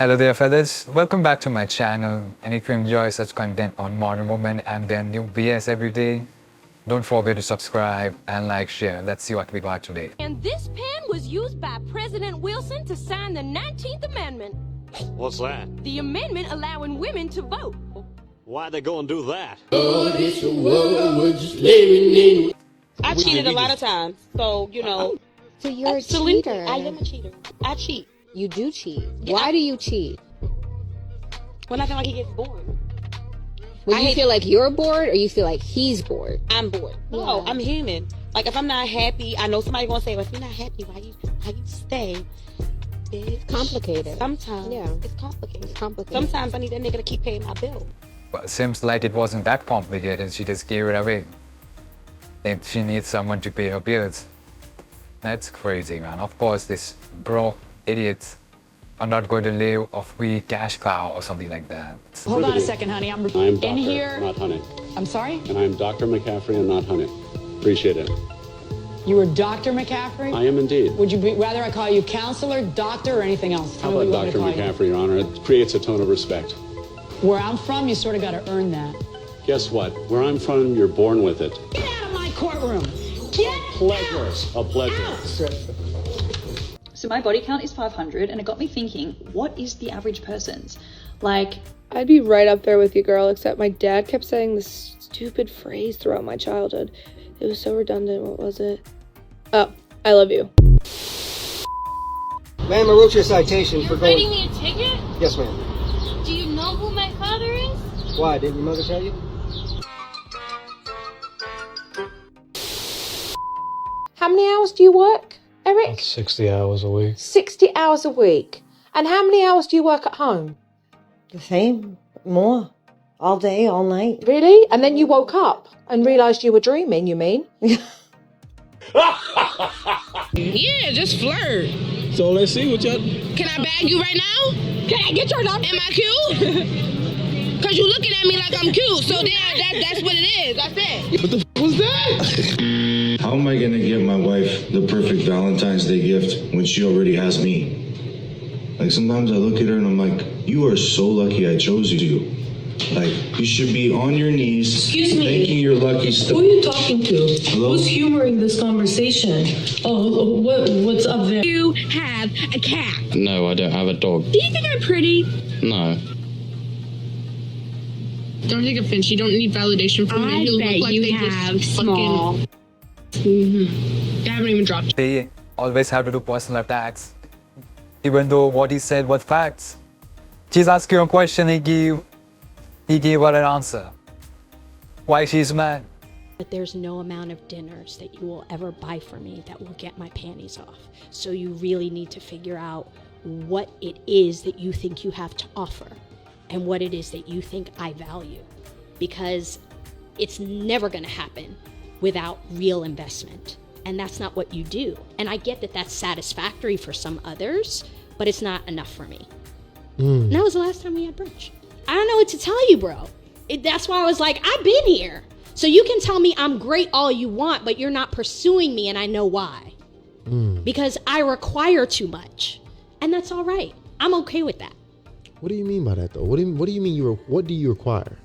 Hello there fellas, welcome back to my channel, and if you enjoy such content on modern women and their new BS every day, don't forget to subscribe and like, share. Let's see what we got today. And this pen was used by President Wilson to sign the 19th Amendment. What's that? The amendment allowing women to vote. Why'd they go and do that? I cheated a lot of times, so you know. So you're Absolutely, a cheater. I am a cheater. I cheat. You do cheat. Yeah, Why do you cheat? when I feel like he gets bored. When you feel like you're bored, or you feel like he's bored? I'm bored. No, Yeah. I'm human. Like if I'm not happy, I know somebody gonna say, "Well, if you're not happy, why you stay?" Bitch. Complicated. Sometimes, Yeah. it's complicated. It's complicated. Sometimes I need that nigga to keep paying my bill. But it seems like it wasn't that complicated, she just gave it away. Then she needs someone to pay her bills. That's crazy, man. Of course, these broke idiots are not going to live off free cash cow or something like that. Hold on a second, honey. I'm I'm Doctor, in here. not Honey. I'm sorry? And I'm Dr. McCaffrey and not Honey. Appreciate it. You were Dr. McCaffrey? I am indeed. Would you rather I call you counselor, doctor, or anything else? Tell How me about what you Dr. want me to call McCaffrey, Your Honor? It creates a tone of respect. you. Where I'm from, you sort of got to earn that. Guess what? Where I'm from, you're born with it. Get out of my courtroom. Get Pleasure. out. A pleasure. So my body count is 500, and it got me thinking, what is the average person's? Like, I'd be right up there with you, girl, except my dad kept saying this stupid phrase throughout my childhood. It was so redundant. What was it? Oh, I love you. Ma'am, I wrote you a citation for going... Writing me a ticket? Yes, ma'am. Do you know who my father is? Why? Didn't your mother tell you? How many hours do you work, Eric? 60 hours a week. 60 hours a week. And how many hours do you work at home? The same, more. All day, all night. Really? And then you woke up and realised you were dreaming, you mean? Yeah, just flirt. So let's see what y'all... Can I bag you right now? Can I get your number? Am I cute? Cause you looking at me like I'm cute, so that's what it is. That's it. What the was that? How am I gonna get my wife the perfect Valentine's Day gift when she already has me? Like sometimes I look at her and I'm like, you are so lucky I chose you. Like, you should be on your knees. Excuse me. Thanking your lucky Who are you talking to? Hello? Who's humoring this conversation? Oh, what's up there? You have a cat. No, I don't have a dog. Do you think I'm pretty? No. Don't take offense. You don't need validation from men who look like they have small. They haven't even dropped. They always have to do personal attacks, even though what he said was facts. She's asking a question, he gave her an answer. Why she's mad? But there's no amount of dinners that you will ever buy for me that will get my panties off. So you really need to figure out what it is that you think you have to offer and what it is that you think I value. Because it's never gonna happen without real investment. And that's not what you do. And I get that that's satisfactory for some others, but it's not enough for me. And that was the last time we had brunch. I don't know what to tell you, bro. That's why I was like, I've been here. So you can tell me I'm great all you want, but you're not pursuing me, and I know why. Because I require too much. And that's all right. I'm okay with that. What do you mean by that, though? What do you mean what do you require?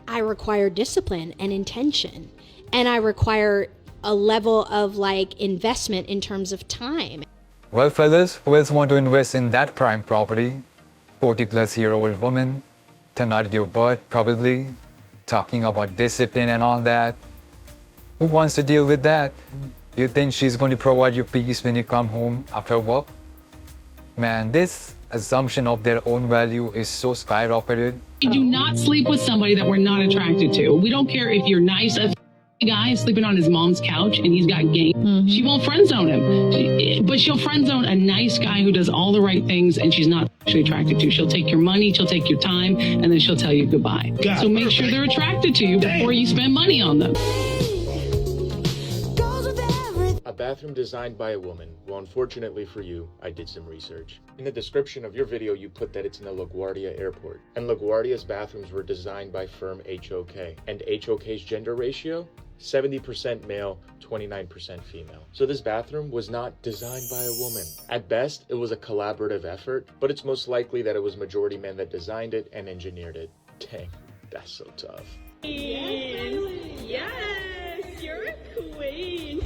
I require discipline and intention. And I require a level of like investment in terms of time. Well fellas, who else want to invest in that prime property? 40-plus-year-old woman, turn out your butt probably, talking about discipline and all that. Who wants to deal with that? Do you think she's going to provide you peace when you come home after work? Man, this assumption of their own value is so skyrocketed. We do not sleep with somebody that we're not attracted to. We don't care if you're nice. A guy sleeping on his mom's couch and he's got game. She won't friend zone him, but she'll friend zone a nice guy who does all the right things and she's not actually attracted to. She'll take your money, she'll take your time, and then she'll tell you goodbye. So make sure they're attracted to you before you spend money on them. A bathroom designed by a woman. Well, unfortunately for you, I did some research. In the description of your video, you put that it's in the LaGuardia airport. And LaGuardia's bathrooms were designed by firm HOK. And HOK's gender ratio? 70% male, 29% female. So this bathroom was not designed by a woman. At best, it was a collaborative effort, but it's most likely that it was majority men that designed it and engineered it. Dang, that's so tough. Yes, you're a queen.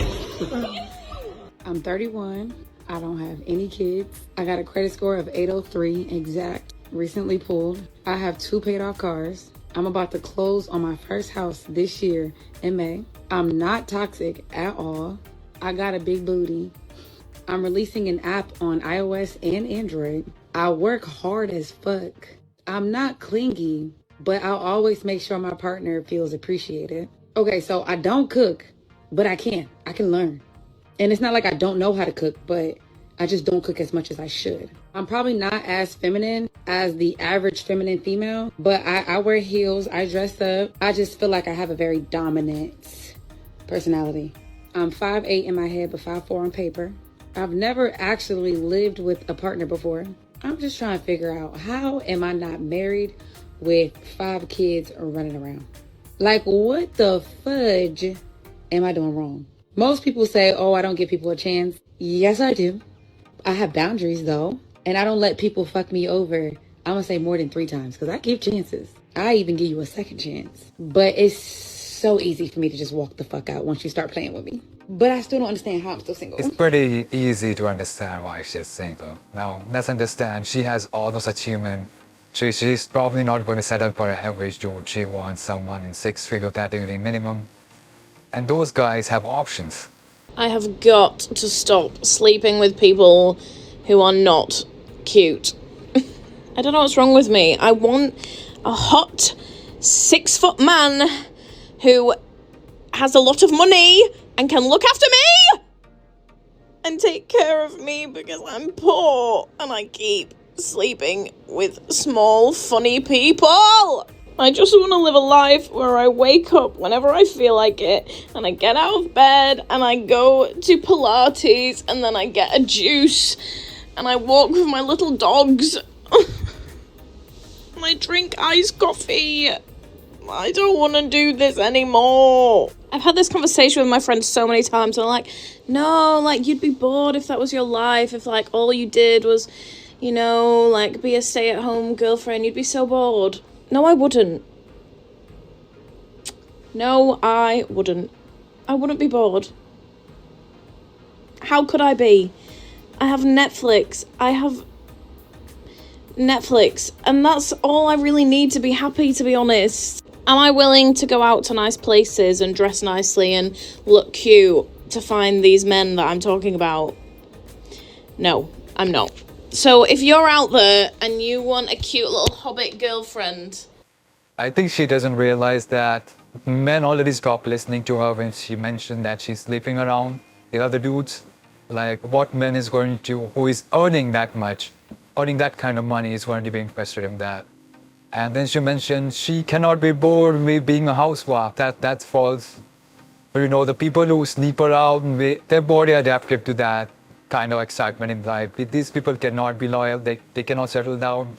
I'm 31. I don't have any kids. I got a credit score of 803 exact. Recently pulled. I have 2 paid off cars. I'm about to close on my first house this year in May. I'm not toxic at all. I got a big booty. I'm releasing an app on iOS and Android. I work hard as fuck. I'm not clingy, but I'll always make sure my partner feels appreciated. Okay, so I don't cook, but I can learn. And it's not like I don't know how to cook, but I just don't cook as much as I should. I'm probably not as feminine as the average feminine female, but I wear heels, I dress up. I just feel like I have a very dominant personality. I'm 5'8" in my head, but 5'4" on paper. I've never actually lived with a partner before. I'm just trying to figure out, how am I not married with 5 kids running around? Like, what the fudge am I doing wrong? Most people say, oh, I don't give people a chance. Yes, I do. I have boundaries though, and I don't let people fuck me over. I'm gonna say more than 3 times, because I give chances. I even give you a second chance. But it's so easy for me to just walk the fuck out once you start playing with me. But I still don't understand how I'm still single. It's pretty easy to understand why she's single. Now, let's understand, she has all those achievements. She's probably not going to settle for an average dude. She wants someone in 6-figure category minimum. And those guys have options. I have got to stop sleeping with people who are not cute. I don't know what's wrong with me. I want a hot 6-foot man who has a lot of money and can look after me and take care of me, because I'm poor and I keep sleeping with small, funny people. I just want to live a life where I wake up whenever I feel like it, and I get out of bed, and I go to Pilates, and then I get a juice, and I walk with my little dogs, and I drink iced coffee. I don't want to do this anymore. I've had this conversation with my friends so many times, and I'm like, no, like, you'd be bored if that was your life, if, like, all you did was, you know, like, be a stay-at-home girlfriend. You'd be so bored. No, I wouldn't. No, I wouldn't. I wouldn't be bored. How could I be? I have Netflix. And that's all I really need to be happy, to be honest. Am I willing to go out to nice places and dress nicely and look cute to find these men that I'm talking about? No, I'm not. So if you're out there and you want a cute little hobbit girlfriend... I think she doesn't realize that men already stopped listening to her when she mentioned that she's sleeping around the other dudes. Like, what man is going to, who is earning that much, earning that kind of money, is going to be interested in that? And then she mentioned she cannot be bored with being a housewife. That's false. But you know, the people who sleep around, their body adapted to that kind of excitement in life. These people cannot be loyal, they cannot settle down.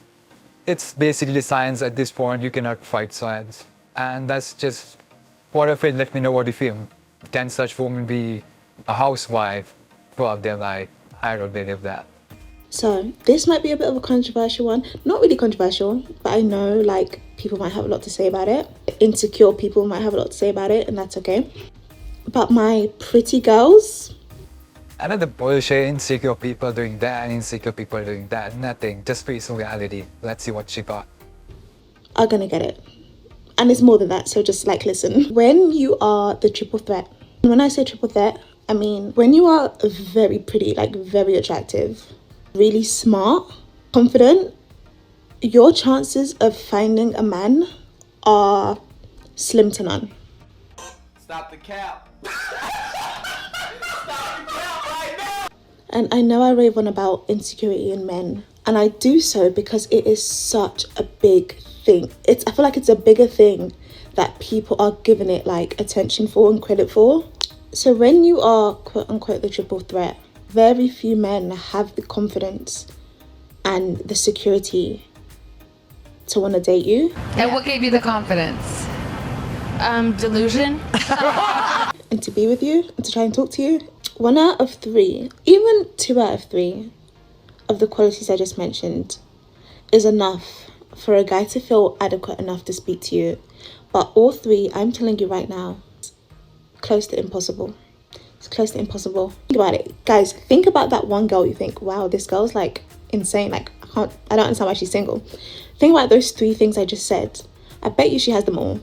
It's basically science at this point. You cannot fight science. And that's just what I feel. Let me know what you feel. Can such women be a housewife throughout their life? I don't believe that. So this might be a bit of a controversial one. Not really controversial, but I know like people might have a lot to say about it. Insecure people might have a lot to say about it, and that's okay. But my pretty girls, another bullshit, insecure people doing that, insecure people doing that, nothing, just face reality. Let's see what she got. Are gonna get it. And it's more than that, so just like listen. When you are the triple threat, when I say triple threat, I mean when you are very pretty, like very attractive, really smart, confident, your chances of finding a man are slim to none. Stop the cap. And I know I rave on about insecurity in men, and I do so because it is such a big thing. I feel like it's a bigger thing that people are giving it like attention for and credit for. So when you are quote unquote the triple threat, very few men have the confidence and the security to want to date you. And what gave you the confidence? Delusion. And to be with you and to try and talk to you. 1 out of 3, even 2 out of 3 of the qualities I just mentioned is enough for a guy to feel adequate enough to speak to you. But all 3, I'm telling you right now, close to impossible. It's close to impossible. Think about it. Guys, think about that one girl you think, wow, this girl's like insane. Like, I don't understand why she's single. Think about those 3 things I just said. I bet you she has them all.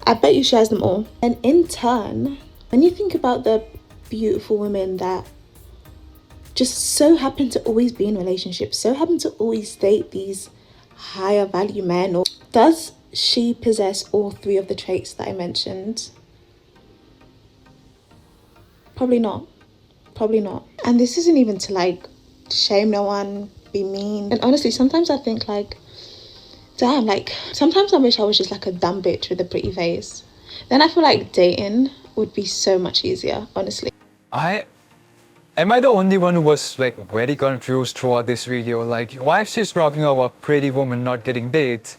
I bet you she has them all. And in turn, when you think about the beautiful women that just so happen to always be in relationships, so happen to always date these higher value men, or does she possess all 3 of the traits that I mentioned? Probably not. Probably not. And this isn't even to like shame no one, be mean. And honestly, sometimes I think like, damn, like sometimes I wish I was just like a dumb bitch with a pretty face. Then I feel like dating would be so much easier, honestly. Am I the only one who was like very confused throughout this video? Like, why she's talking about pretty woman not getting dates?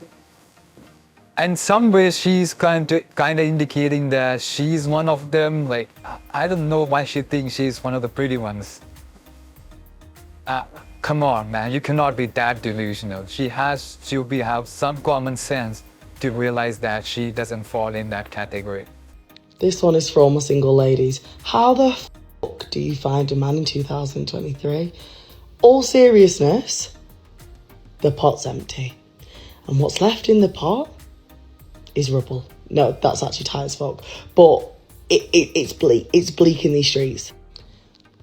And some ways she's kind of indicating that she's one of them. Like, I don't know why she thinks she's one of the pretty ones. Come on, man, you cannot be that delusional. She has to have some common sense to realize that she doesn't fall in that category. This one is for all my single ladies. How the fuck do you find a man in 2023? All seriousness, the pot's empty. And what's left in the pot is rubble. No, that's actually tight as fuck. But it's bleak. It's bleak in these streets.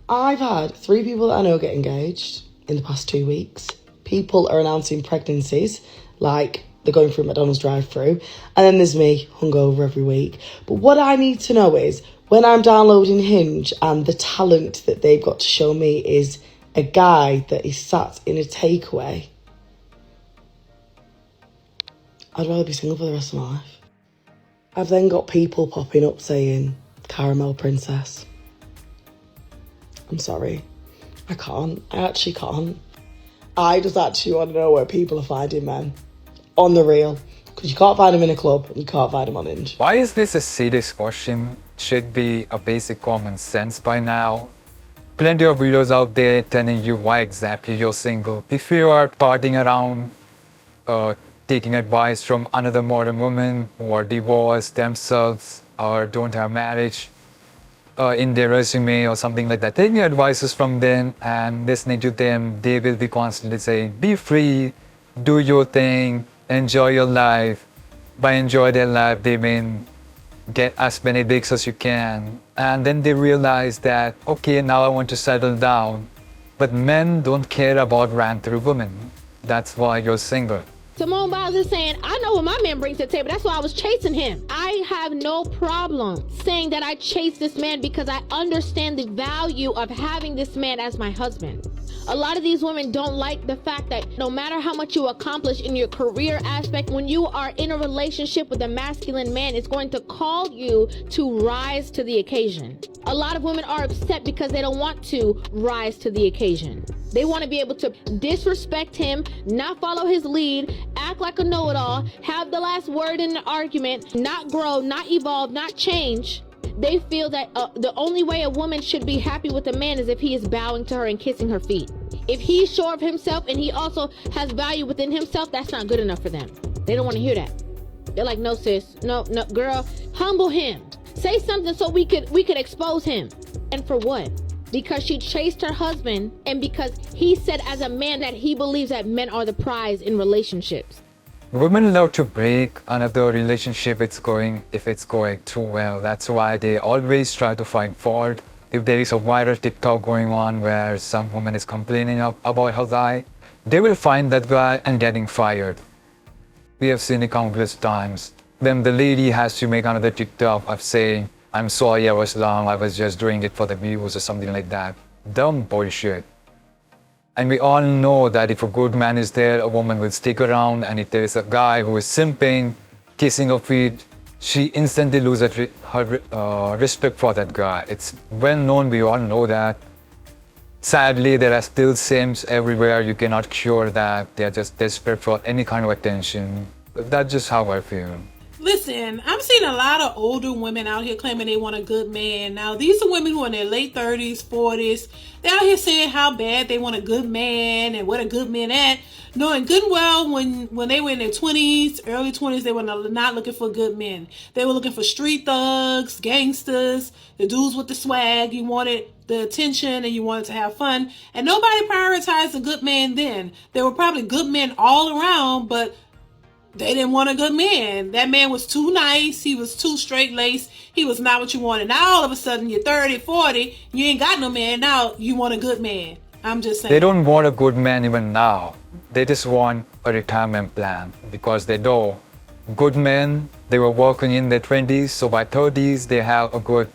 I've had 3 people that I know get engaged in the past 2 weeks. People are announcing pregnancies, like they're going through McDonald's drive-through. And then there's me, hungover every week. But what I need to know is, when I'm downloading Hinge and the talent that they've got to show me is a guy that is sat in a takeaway, I'd rather be single for the rest of my life. I've then got people popping up saying, caramel princess. I'm sorry. I can't. I actually can't. I just actually want to know where people are finding men. On the real. Because you can't find them in a club and you can't find them on Hinge. Why is this a serious question? Should be a basic common sense by now. Plenty of videos out there telling you why exactly you're single. If you are partying around, taking advice from another modern woman who are divorced themselves or don't have marriage in their resume or something like that, taking advices from them and listening to them, they will be constantly saying, be free, do your thing, enjoy your life. By enjoy their life, they mean get as many dicks as you can. And then they realize that, okay, now I want to settle down. But men don't care about ran through women. That's why you're single. Simone Biles is saying, I know what my man brings to the table. That's why I was chasing him. I have no problem saying that I chased this man because I understand the value of having this man as my husband. A lot of these women don't like the fact that no matter how much you accomplish in your career aspect, when you are in a relationship with a masculine man, it's going to call you to rise to the occasion. A lot of women are upset because they don't want to rise to the occasion. They want to be able to disrespect him, not follow his lead, act like a know-it-all, have the last word in the argument, not grow, not evolve, not change. They feel that the only way a woman should be happy with a man is if he is bowing to her and kissing her feet. If he's sure of himself and he also has value within himself, that's not good enough for them. They don't want to hear that. They're like, no, sis, no, girl, humble him. Say something so we could expose him. And for what? Because she chased her husband and because he said as a man that he believes that men are the prize in relationships. Women love to break another relationship if it's going too well. That's why they always try to find fault. If there is a viral TikTok going on where some woman is complaining about her guy, they will find that guy and getting fired. We have seen it countless times. Then the lady has to make another TikTok of saying, I'm sorry I was long, I was just doing it for the views or something like that. Dumb bullshit. And we all know that if a good man is there, a woman will stick around, and if there is a guy who is simping, kissing her feet, she instantly loses her respect for that guy. It's well known, we all know that. Sadly, there are still sims everywhere. You cannot cure that. They're just desperate for any kind of attention. That's just how I feel. Listen, I'm seeing a lot of older women out here claiming they want a good man. Now, these are women who are in their late 30s, 40s. They're out here saying how bad they want a good man and what a good man at. Knowing good and well when they were in their 20s, early 20s, they were not looking for good men. They were looking for street thugs, gangsters, the dudes with the swag. You wanted the attention and you wanted to have fun. And nobody prioritized a good man then. There were probably good men all around, but they didn't want a good man. That man was too nice. He was too straight-laced. He was not what you wanted. Now, all of a sudden, you're 30, 40. You ain't got no man. Now, you want a good man. I'm just saying. They don't want a good man even now. They just want a retirement plan because they know good men, they were working in their 20s. So by 30s, they have a good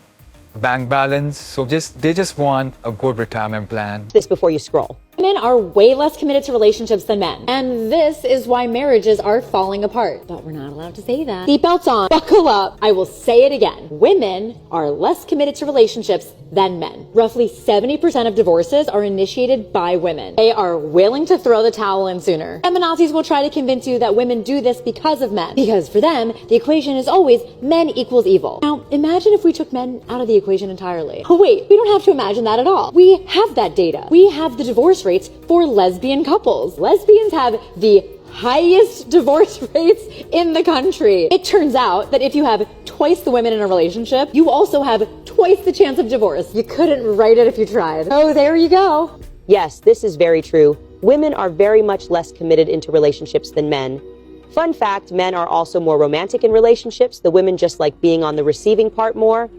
bank balance. So they just want a good retirement plan. This before you scroll. Women are way less committed to relationships than men. And this is why marriages are falling apart. But we're not allowed to say that. Seatbelts on. Buckle up. I will say it again. Women are less committed to relationships than men. Roughly 70% of divorces are initiated by women. They are willing to throw the towel in sooner. Feminazis will try to convince you that women do this because of men. Because for them, the equation is always men equals evil. Now, imagine if we took men out of the equation entirely. Oh wait, we don't have to imagine that at all. We have that data. We have the divorce rates for lesbian couples. Lesbians have the highest divorce rates in the country. It turns out that if you have twice the women in a relationship, you also have twice the chance of divorce. You couldn't write it if you tried. Oh, there you go. Yes, this is very true. Women are very much less committed into relationships than men. Fun fact, men are also more romantic in relationships. The women just like being on the receiving part more.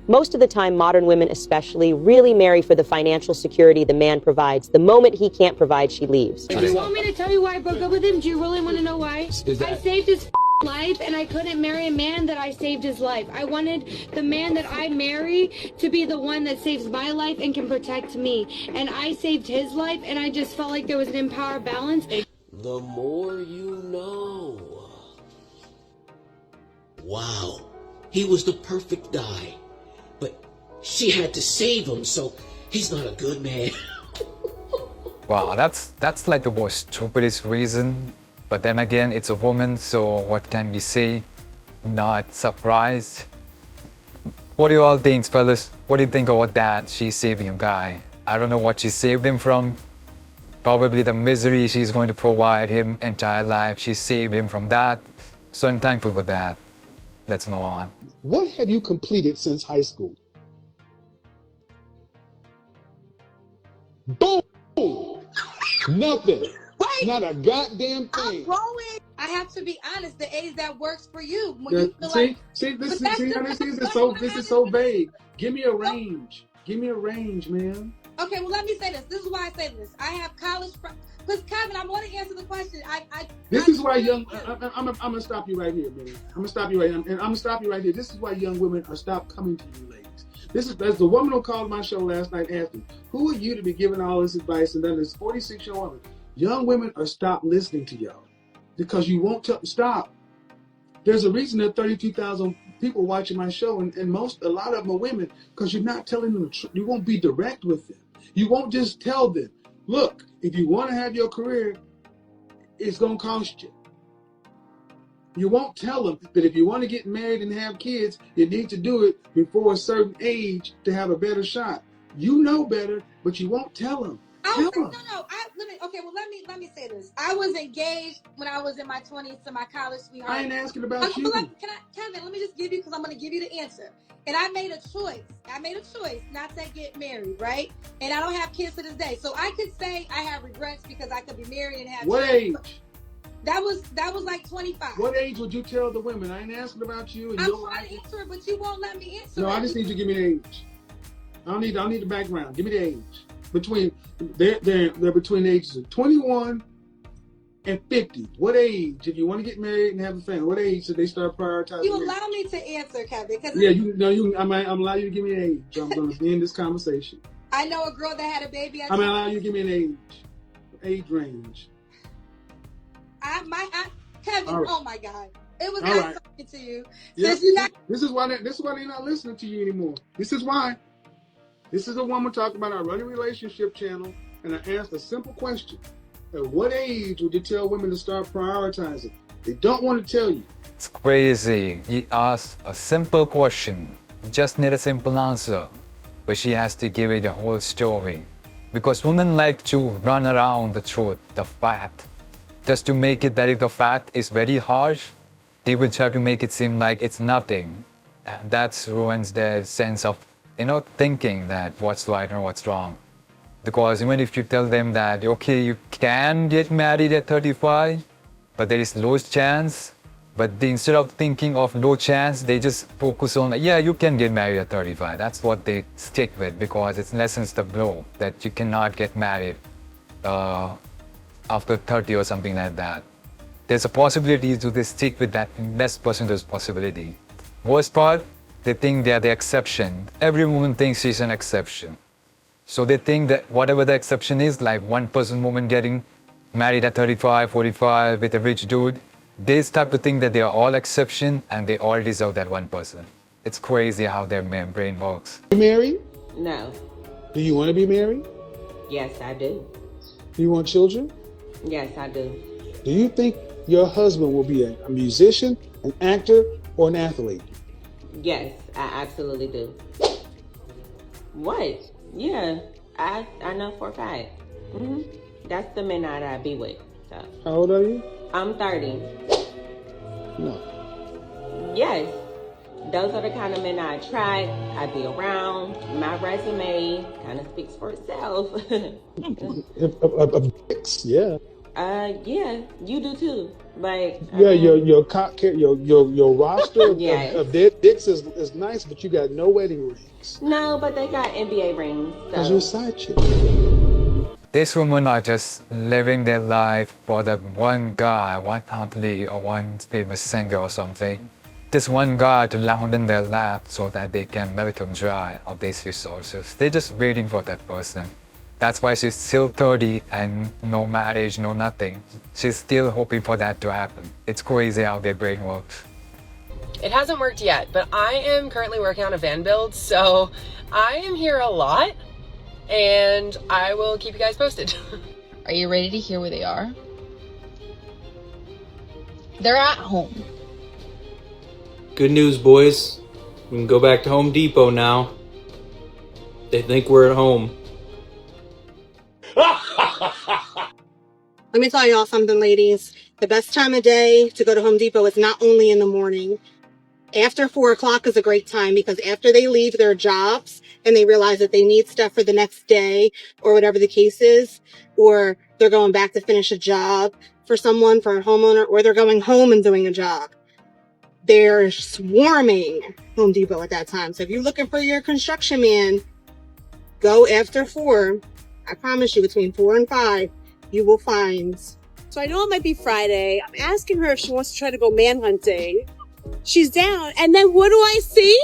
Most of the time, modern women especially really marry for the financial security the man provides. The moment he can't provide, she leaves. Do you want me to tell you why I broke up with him? Do you really want to know why? I saved his life, and I couldn't marry a man that I saved his life. I wanted the man that I marry to be the one that saves my life and can protect me. And I saved his life, and I just felt like there was an empower balance. The more you know. Wow, he was the perfect guy. But she had to save him, so he's not a good man. Wow, that's like the most stupidest reason. But then again, it's a woman, so what can we say? Not surprised. What do you all think, fellas? What do you think about that? She's saving a guy. I don't know what she saved him from. Probably the misery she's going to provide him entire life. She saved him from that. So I'm thankful for that. Let's move on. What have you completed since high school? Boom! Nothing. Wait. Not a goddamn thing. I'm growing. I have to be honest. The age that works for you. When Yeah, you feel this is so vague. Give me a range. Give me a range, man. Okay, well, let me say this. This is why I say this. I have college. Because Kevin, I want to answer the question. This is why young. I'm gonna stop you right here, man. I'm gonna stop you right here, and I'm gonna stop you right here. This is why young women are stopped coming to you, ladies. This is as the woman who called my show last night asking, "Who are you to be giving all this advice?" And then this 46-year-old woman. Young women are stopped listening to y'all because you won't stop. There's a reason there are 32,000 people watching my show, and a lot of them are women because you're not telling them the truth. You won't be direct with them. You won't just tell them, look, if you want to have your career, it's going to cost you. You won't tell them that if you want to get married and have kids, you need to do it before a certain age to have a better shot. You know better, but you won't tell them. No. Let me say this. I was engaged when I was in my 20s to my college sweetheart. I ain't asking about you. Kevin, let me just give you, because I'm going to give you the answer. And I made a choice. Not to get married, right? And I don't have kids to this day. So I could say I have regrets because I could be married and have What children. age? That was like 25. What age would you tell the women? I ain't asking about you. And I'm trying to answer it, but you won't let me answer it. No, I just need you to give me the age. I don't need the background. Give me the age. They're between the ages of 21 and 50. What age, if you want to get married and have a family, what age should they start prioritizing? You allow me to answer, Kevin? Yeah, I'm allow you to give me an age. I'm going to end this conversation. I know a girl that had a baby. I'm going to allow you to give me an age range. Kevin, right. Oh my God. It was All nice right. talking to you. Yep. Since you not This is why they're not listening to you anymore. This is why. This is a woman talking about our running relationship channel, and I asked a simple question: at what age would you tell women to start prioritizing? They don't want to tell you. It's crazy. He asked a simple question, just need a simple answer, but she has to give it the whole story. Because women like to run around the truth, the fact, just to make it that if the fact is very harsh, they will try to make it seem like it's nothing. And that ruins their sense of, thinking that what's right or what's wrong. Because even if you tell them that, okay, you can get married at 35, but there is low chance, but instead of thinking of low chance, they just focus on, yeah, you can get married at 35. That's what they stick with, because it lessens the blow that you cannot get married after 30 or something like that. There's a possibility to they stick with that less percentage possibility. Worst part, they think they're the exception. Every woman thinks she's an exception. So they think that whatever the exception is, like 1% woman getting married at 35, 45 with a rich dude, they start to think that they are all exception and they all deserve that 1%. It's crazy how their brain works. You married? No. Do you want to be married? Yes, I do. Do you want children? Yes, I do. Do you think your husband will be a musician, an actor, or an athlete? Yes, I absolutely do. What? Yeah, I know for a fact. That's the men that I be with. So. How old are you? I'm 30. No. Yes, those are the kind of men I attract, I be around. My resume kind of speaks for itself. Of dicks, yeah. Yeah, you do too. Like yeah, your roster yes. of dead dicks is nice, but you got no wedding rings. No, but they got NBA rings. Cause you're a side chick. These women are just living their life for that one guy, one athlete or one famous singer or something. This one guy to land in their lap so that they can milk them dry of these resources. They're just waiting for that person. That's why she's still 30 and no marriage, no nothing. She's still hoping for that to happen. It's crazy how their brain works. It hasn't worked yet, but I am currently working on a van build, so I am here a lot, and I will keep you guys posted. Are you ready to hear where they are? They're at home. Good news, boys. We can go back to Home Depot now. They think we're at home. Let me tell y'all something, ladies. The best time of day to go to Home Depot is not only in the morning. After 4 o'clock is a great time, because after they leave their jobs and they realize that they need stuff for the next day or whatever the case is, or they're going back to finish a job for someone, for a homeowner, or they're going home and doing a job, they're swarming Home Depot at that time. So if you're looking for your construction man, go after 4. I promise you, between 4 and 5, you will find. So I know it might be Friday. I'm asking her if she wants to try to go manhunting. She's down. And then what do I see?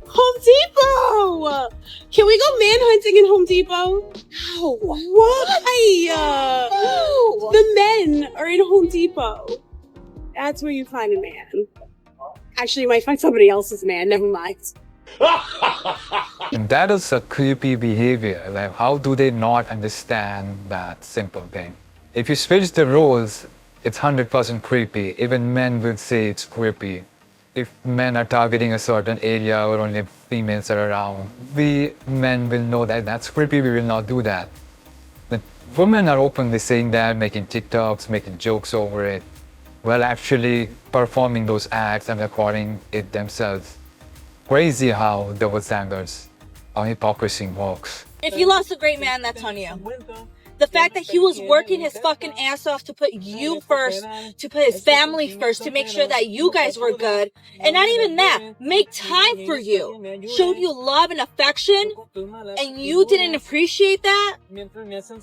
Home Depot! Can we go manhunting in Home Depot? No. Why? No. The men are in Home Depot. That's where you find a man. Actually, you might find somebody else's man. Never mind. And that is a creepy behavior. Like, how do they not understand that simple thing? If you switch the roles, it's 100% creepy. Even men will say it's creepy. If men are targeting a certain area or only females are around, we men will know that that's creepy, we will not do that. But women are openly saying that, making TikToks, making jokes over it, while actually performing those acts and recording it themselves. Crazy how double standards, how hypocrisy works. If you lost a great man, that's on you. The fact that he was working his fucking ass off to put you first, to put his family first, to make sure that you guys were good. And not even that, make time for you. Showed you love and affection, and you didn't appreciate that?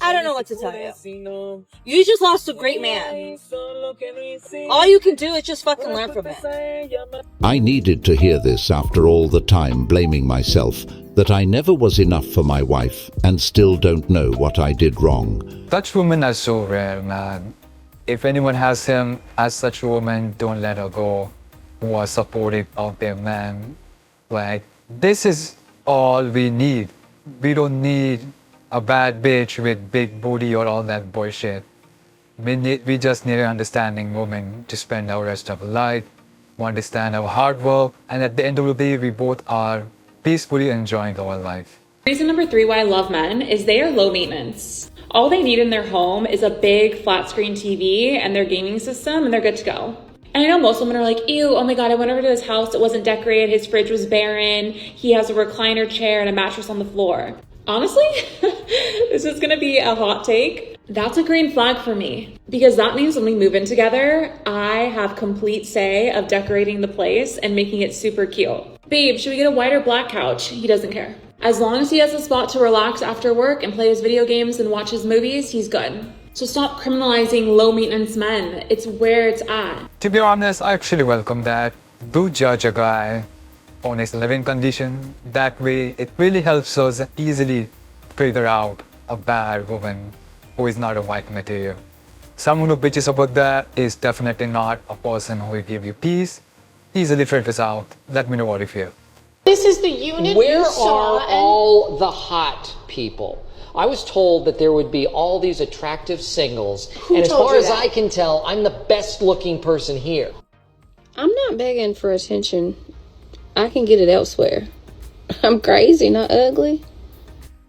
I don't know what to tell you. You just lost a great man. All you can do is just fucking learn from it. I needed to hear this after all the time blaming myself that I never was enough for my wife and still don't know what I did wrong. Such women are so rare, man. if anyone has him as such a woman, don't let her go, who are supportive of their man. Like, this is all we need. We don't need a bad bitch with big booty or all that bullshit. We just need an understanding woman to spend our rest of our life, who understand our hard work, and at the end of the day, we both are peacefully enjoying our life. Reason number 3 why I love men is they are low maintenance. All they need in their home is a big flat screen TV and their gaming system, and they're good to go. And I know most women are like, ew, oh my God, I went over to his house, it wasn't decorated, his fridge was barren, he has a recliner chair and a mattress on the floor. Honestly, this is gonna be a hot take. That's a green flag for me, because that means when we move in together, I have complete say of decorating the place and making it super cute. Babe, should we get a white or black couch? He doesn't care. As long as he has a spot to relax after work and play his video games and watch his movies, he's good. So stop criminalizing low maintenance men. It's where it's at. To be honest, I actually welcome that. Do judge a guy on his living condition. That way, it really helps us easily figure out a bad woman who is not a white material. Someone who bitches about that is definitely not a person who will give you peace. Easily figure this out. Let me know what you feel. This is the unit Where you saw are all the hot people? I was told that there would be all these attractive singles, Who and as told far you as that? I can tell, I'm the best looking person here. I'm not begging for attention. I can get it elsewhere. I'm crazy, not ugly.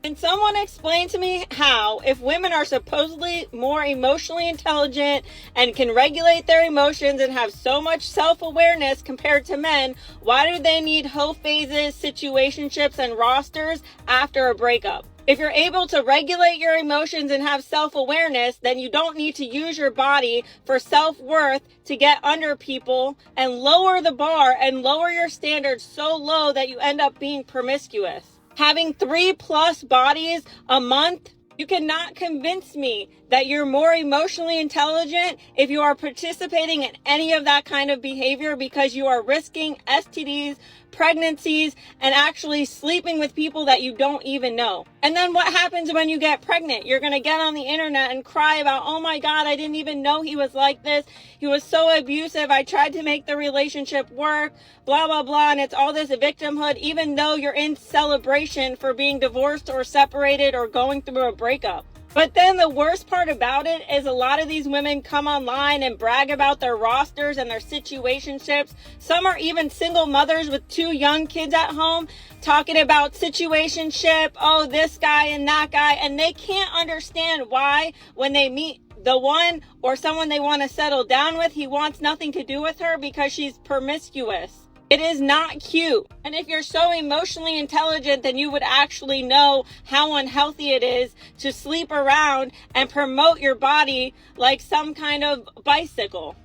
Can someone explain to me how, if women are supposedly more emotionally intelligent and can regulate their emotions and have so much self-awareness compared to men, why do they need hoe phases, situationships, and rosters after a breakup? If you're able to regulate your emotions and have self-awareness, then you don't need to use your body for self-worth to get under people and lower the bar and lower your standards so low that you end up being promiscuous. Having 3+ bodies a month, you cannot convince me that you're more emotionally intelligent if you are participating in any of that kind of behavior, because you are risking STDs, pregnancies, and actually sleeping with people that you don't even know. And then what happens when you get pregnant? You're going to get on the internet and cry about, oh my God, I didn't even know he was like this. He was so abusive. I tried to make the relationship work, blah, blah, blah. And it's all this victimhood, even though you're in celebration for being divorced or separated or going through a breakup. But then the worst part about it is a lot of these women come online and brag about their rosters and their situationships. Some are even single mothers with 2 young kids at home talking about situationship, oh, this guy and that guy. And they can't understand why when they meet the one or someone they want to settle down with, he wants nothing to do with her because she's promiscuous. It is not cute. And if you're so emotionally intelligent, then you would actually know how unhealthy it is to sleep around and promote your body like some kind of bicycle.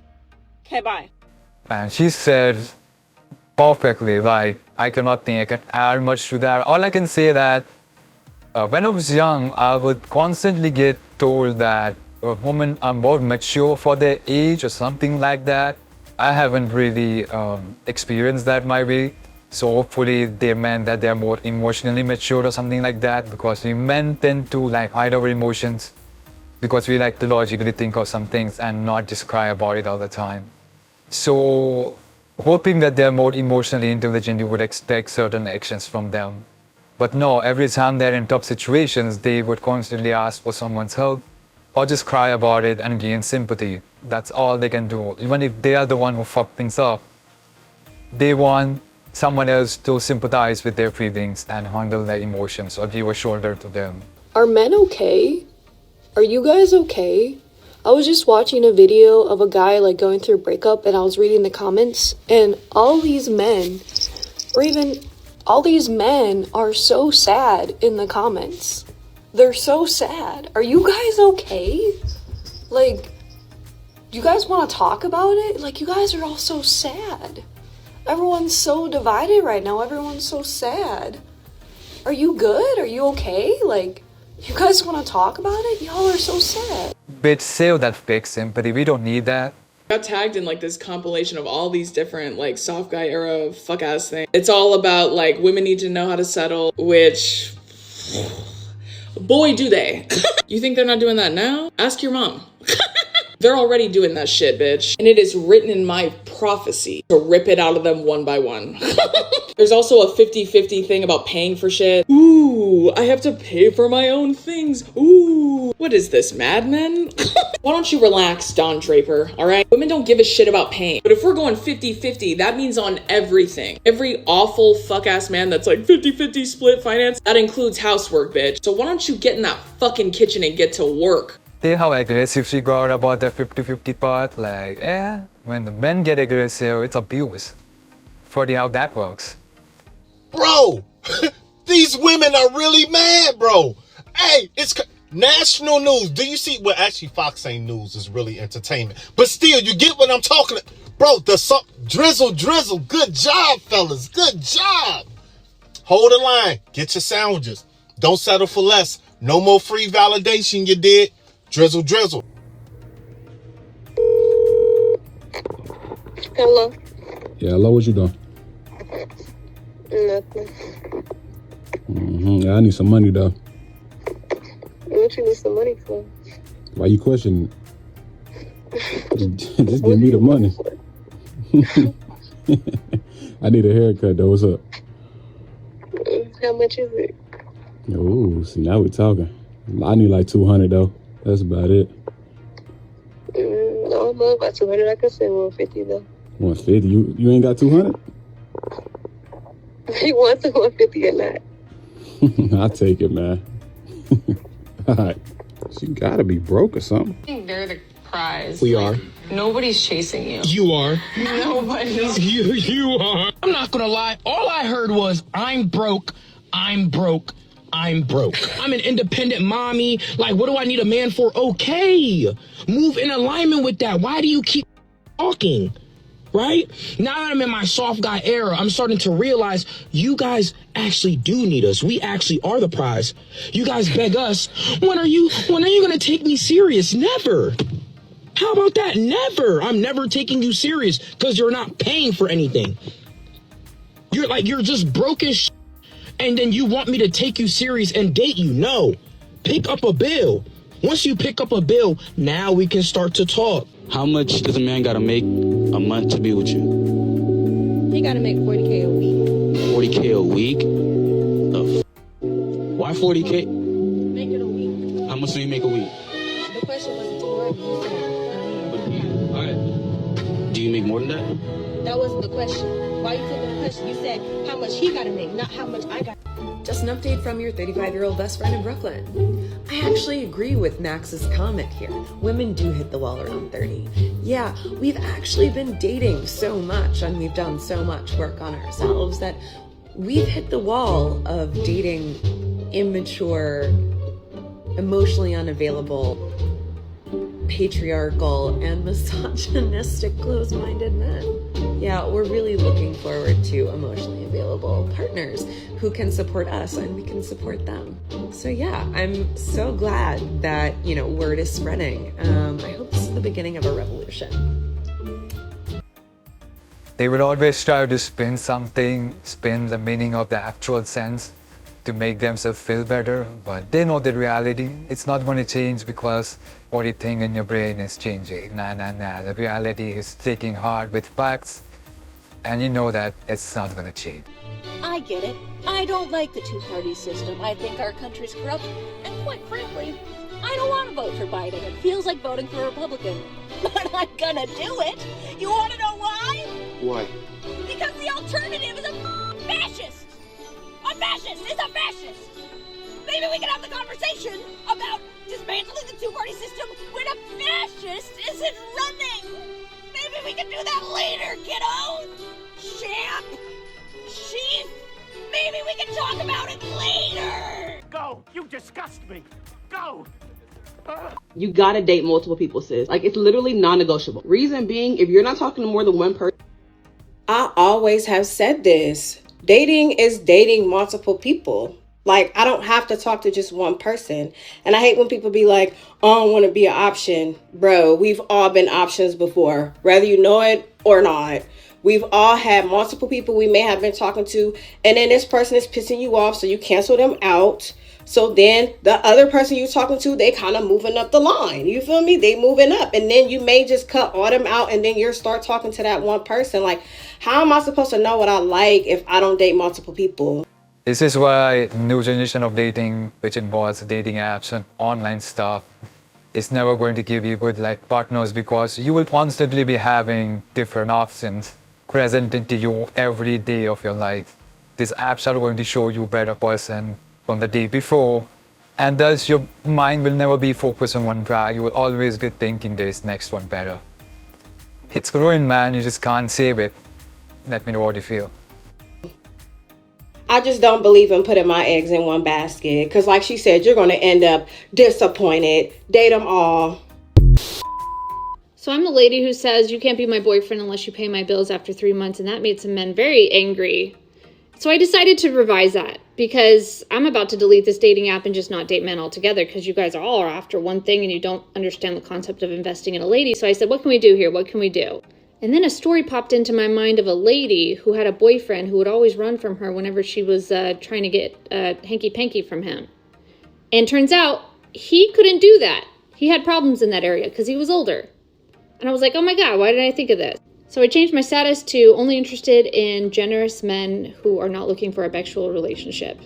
Okay, bye. And she said perfectly, like, I cannot think I can add much to that. All I can say that when I was young, I would constantly get told that a woman are more mature for their age or something like that. I haven't really experienced that my way, so hopefully they meant that they're more emotionally mature or something like that, because we men tend to like hide our emotions because we like to logically think of some things and not just cry about it all the time. So hoping that they're more emotionally intelligent, you would expect certain actions from them. But no, every time they're in tough situations, they would constantly ask for someone's help or just cry about it and gain sympathy. That's all they can do. Even if they are the one who fucked things up, they want someone else to sympathize with their feelings and handle their emotions or give a shoulder to them. Are men okay? Are you guys okay? I was just watching a video of a guy like going through a breakup, and I was reading the comments, and all these men are so sad in the comments. They're so sad. Are you guys okay? Like, you guys want to talk about it? Like, you guys are all so sad. Everyone's so divided right now. Everyone's so sad. Are you good? Are you okay? Like, you guys want to talk about it? Y'all are so sad. Bitch, save that fake sympathy. We don't need that. I got tagged in like this compilation of all these different like soft guy era fuck ass things. It's all about like women need to know how to settle, which boy do they. You think they're not doing that now? Ask your mom. They're already doing that shit, bitch. And it is written in my prophecy to rip it out of them one by one. There's also a 50-50 thing about paying for shit. Ooh, I have to pay for my own things. Ooh, what is this, Mad Men? Why don't you relax, Don Draper, all right? Women don't give a shit about paying. But if we're going 50-50, that means on everything. Every awful fuck-ass man that's like 50-50 split finance, that includes housework, bitch. So why don't you get in that fucking kitchen and get to work? See how aggressive she got about the 50-50 part? Like, yeah, when the men get aggressive, it's abuse. Funny how that works. Bro, these women are really mad, bro. Hey, it's national news. Do you see? Well, actually, Fox ain't news, is really entertainment. But still, you get what I'm talking about. Bro, the drizzle, drizzle. Good job, fellas. Good job. Hold the line. Get your sandwiches. Don't settle for less. No more free validation, you did. Drizzle, drizzle. Hello. Yeah, hello, what you doing? Nothing. Yeah, I need some money, though. What you need some money for? Why you questioning it? Just give me the money. I need a haircut, though. What's up? How much is it? Oh, see, now we're talking. I need like 200, though. That's about it. I don't know about 200. I could say 150, though. 150? You ain't got 200? You want the 150 or not? I'll take it, man. All right. She gotta be broke or something. I think they're the prize. We are. Nobody's chasing you. You are. Nobody's. You are. I'm not gonna lie. All I heard was, I'm broke. I'm broke. I'm broke. I'm an independent mommy. Like, what do I need a man for? Okay. Move in alignment with that. Why do you keep talking? Right? Now that I'm in my soft guy era, I'm starting to realize you guys actually do need us. We actually are the prize. You guys beg us, when are you gonna take me serious? Never. How about that? Never. I'm never taking you serious because you're not paying for anything. You're just broke as shit, and then you want me to take you serious and date you. No. Pick up a bill. Once you pick up a bill, now we can start to talk. How much does a man gotta make a month to be with you? He gotta make 40K a week. 40K a week? Why 40K? Make it a week. How much do you make a week? The question wasn't too hard. You said, Alright. Do you make more than that? that wasn't the question. Why you flipping the question? You said how much he gotta make, not how much I got. Just an update from your 35-year-old best friend in Brooklyn. I actually agree with Max's comment here. Women do hit the wall around 30. Yeah, we've actually been dating so much and we've done so much work on ourselves that we've hit the wall of dating immature, emotionally unavailable, patriarchal, and misogynistic, closed-minded men. Yeah, we're really looking forward to emotionally available partners who can support us and we can support them. So yeah, I'm so glad that, word is spreading. I hope this is the beginning of a revolution. They would always try to spin the meaning of the actual sense to make themselves feel better, but they know the reality. It's not going to change because what you think in your brain is changing. Nah. The reality is taking heart with facts, and you know that it's not going to change. I get it. I don't like the two-party system. I think our country's corrupt, and quite frankly, I don't want to vote for Biden. It feels like voting for a Republican. But I'm gonna do it. You want to know why? Why? Because the alternative is a fascist. A fascist is a fascist. Maybe we can have the conversation about dismantling the two-party system when a fascist isn't running. Maybe we can do that later, kiddo. Champ. Chief. Maybe we can talk about it later. Go. You disgust me. Go. You gotta date multiple people, sis. Like, it's literally non-negotiable. Reason being, if you're not talking to more than one person. I always have said this. Dating is dating multiple people. Like, I don't have to talk to just one person. And I hate when people be like, oh, I don't want to be an option. Bro, we've all been options before, whether you know it or not. We've all had multiple people we may have been talking to, and then this person is pissing you off, so you cancel them out. So then the other person you're talking to, they kind of moving up the line. You feel me? They moving up. And then you may just cut all them out and then you start talking to that one person. Like, how am I supposed to know what I like if I don't date multiple people? This is why new generation of dating, which involves dating apps and online stuff, is never going to give you good like partners, because you will constantly be having different options presented to you every day of your life. These apps are going to show you a better person from the day before, and thus your mind will never be focused on one track. You will always be thinking this next one better. It's ruined, man. You just can't save it. Let me know what you feel. I just don't believe in putting my eggs in one basket. Because like she said, you're going to end up disappointed. Date them all. So I'm the lady who says you can't be my boyfriend unless you pay my bills after 3 months, and that made some men very angry. So I decided to revise that, because I'm about to delete this dating app and just not date men altogether, because you guys all are after one thing and you don't understand the concept of investing in a lady. So I said, what can we do here? What can we do? And then a story popped into my mind of a lady who had a boyfriend who would always run from her whenever she was trying to get hanky-panky from him. And turns out he couldn't do that. He had problems in that area because he was older. And I was like, oh my God, why did I think of this? So I changed my status to only interested in generous men who are not looking for a sexual relationship.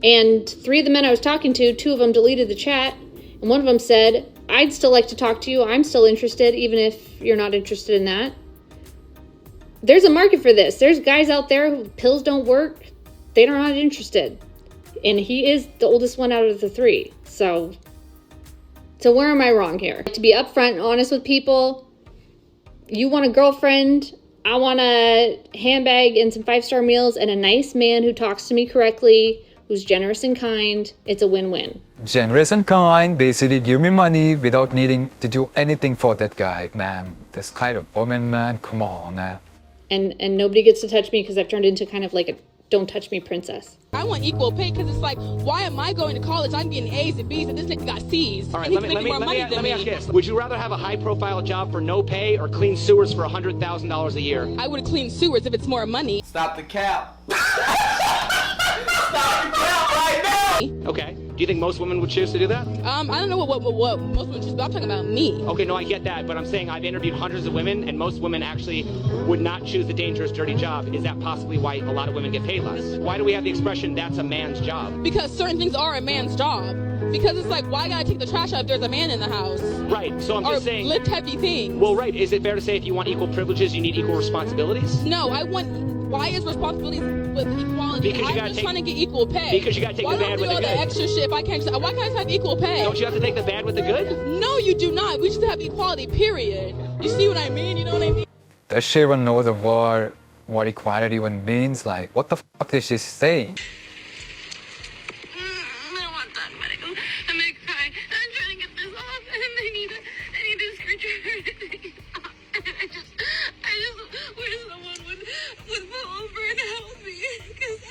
And 3 of the men I was talking to, 2 of them deleted the chat. And one of them said, I'd still like to talk to you. I'm still interested, even if you're not interested in that. There's a market for this. There's guys out there who pills don't work. They're not interested. And he is the oldest one out of the 3. So where am I wrong here? To be upfront and honest with people. You want a girlfriend, I want a handbag and some 5-star meals and a nice man who talks to me correctly, who's generous and kind. It's a win-win. Generous and kind, basically give me money without needing to do anything for that guy, man. This kind of woman, man, come on, man. And nobody gets to touch me because I've turned into kind of like a don't touch me princess. I want equal pay because it's like, why am I going to college? I'm getting A's and B's and this nigga got C's. All right, and let me ask you this. Would you rather have a high-profile job for no pay or clean sewers for $100,000 a year? I would clean sewers if it's more money. Stop the cap. Stop the cap right now! Okay. Do you think most women would choose to do that? I don't know what most women choose, but I'm talking about me. Okay, no, I get that, but I'm saying I've interviewed hundreds of women, and most women actually would not choose the dangerous, dirty job. Is that possibly why a lot of women get paid less? Why do we have the expression, that's a man's job? Because certain things are a man's job. Because it's like, why gotta take the trash out if there's a man in the house? Right, so I'm just saying... Or lift heavy things. Well, right, is it fair to say if you want equal privileges, you need equal responsibilities? No, I want... Why is responsibility with equality? Because I'm just trying to get equal pay. Because you gotta take the bad with the good. Why do all the extra shit if I can't... Why can't I have equal pay? Don't you have to take the bad with the good? No, you do not. We just have equality, period. You see what I mean? You know what I mean? Does she even know the word, what equality even means? Like, what the fuck is she saying?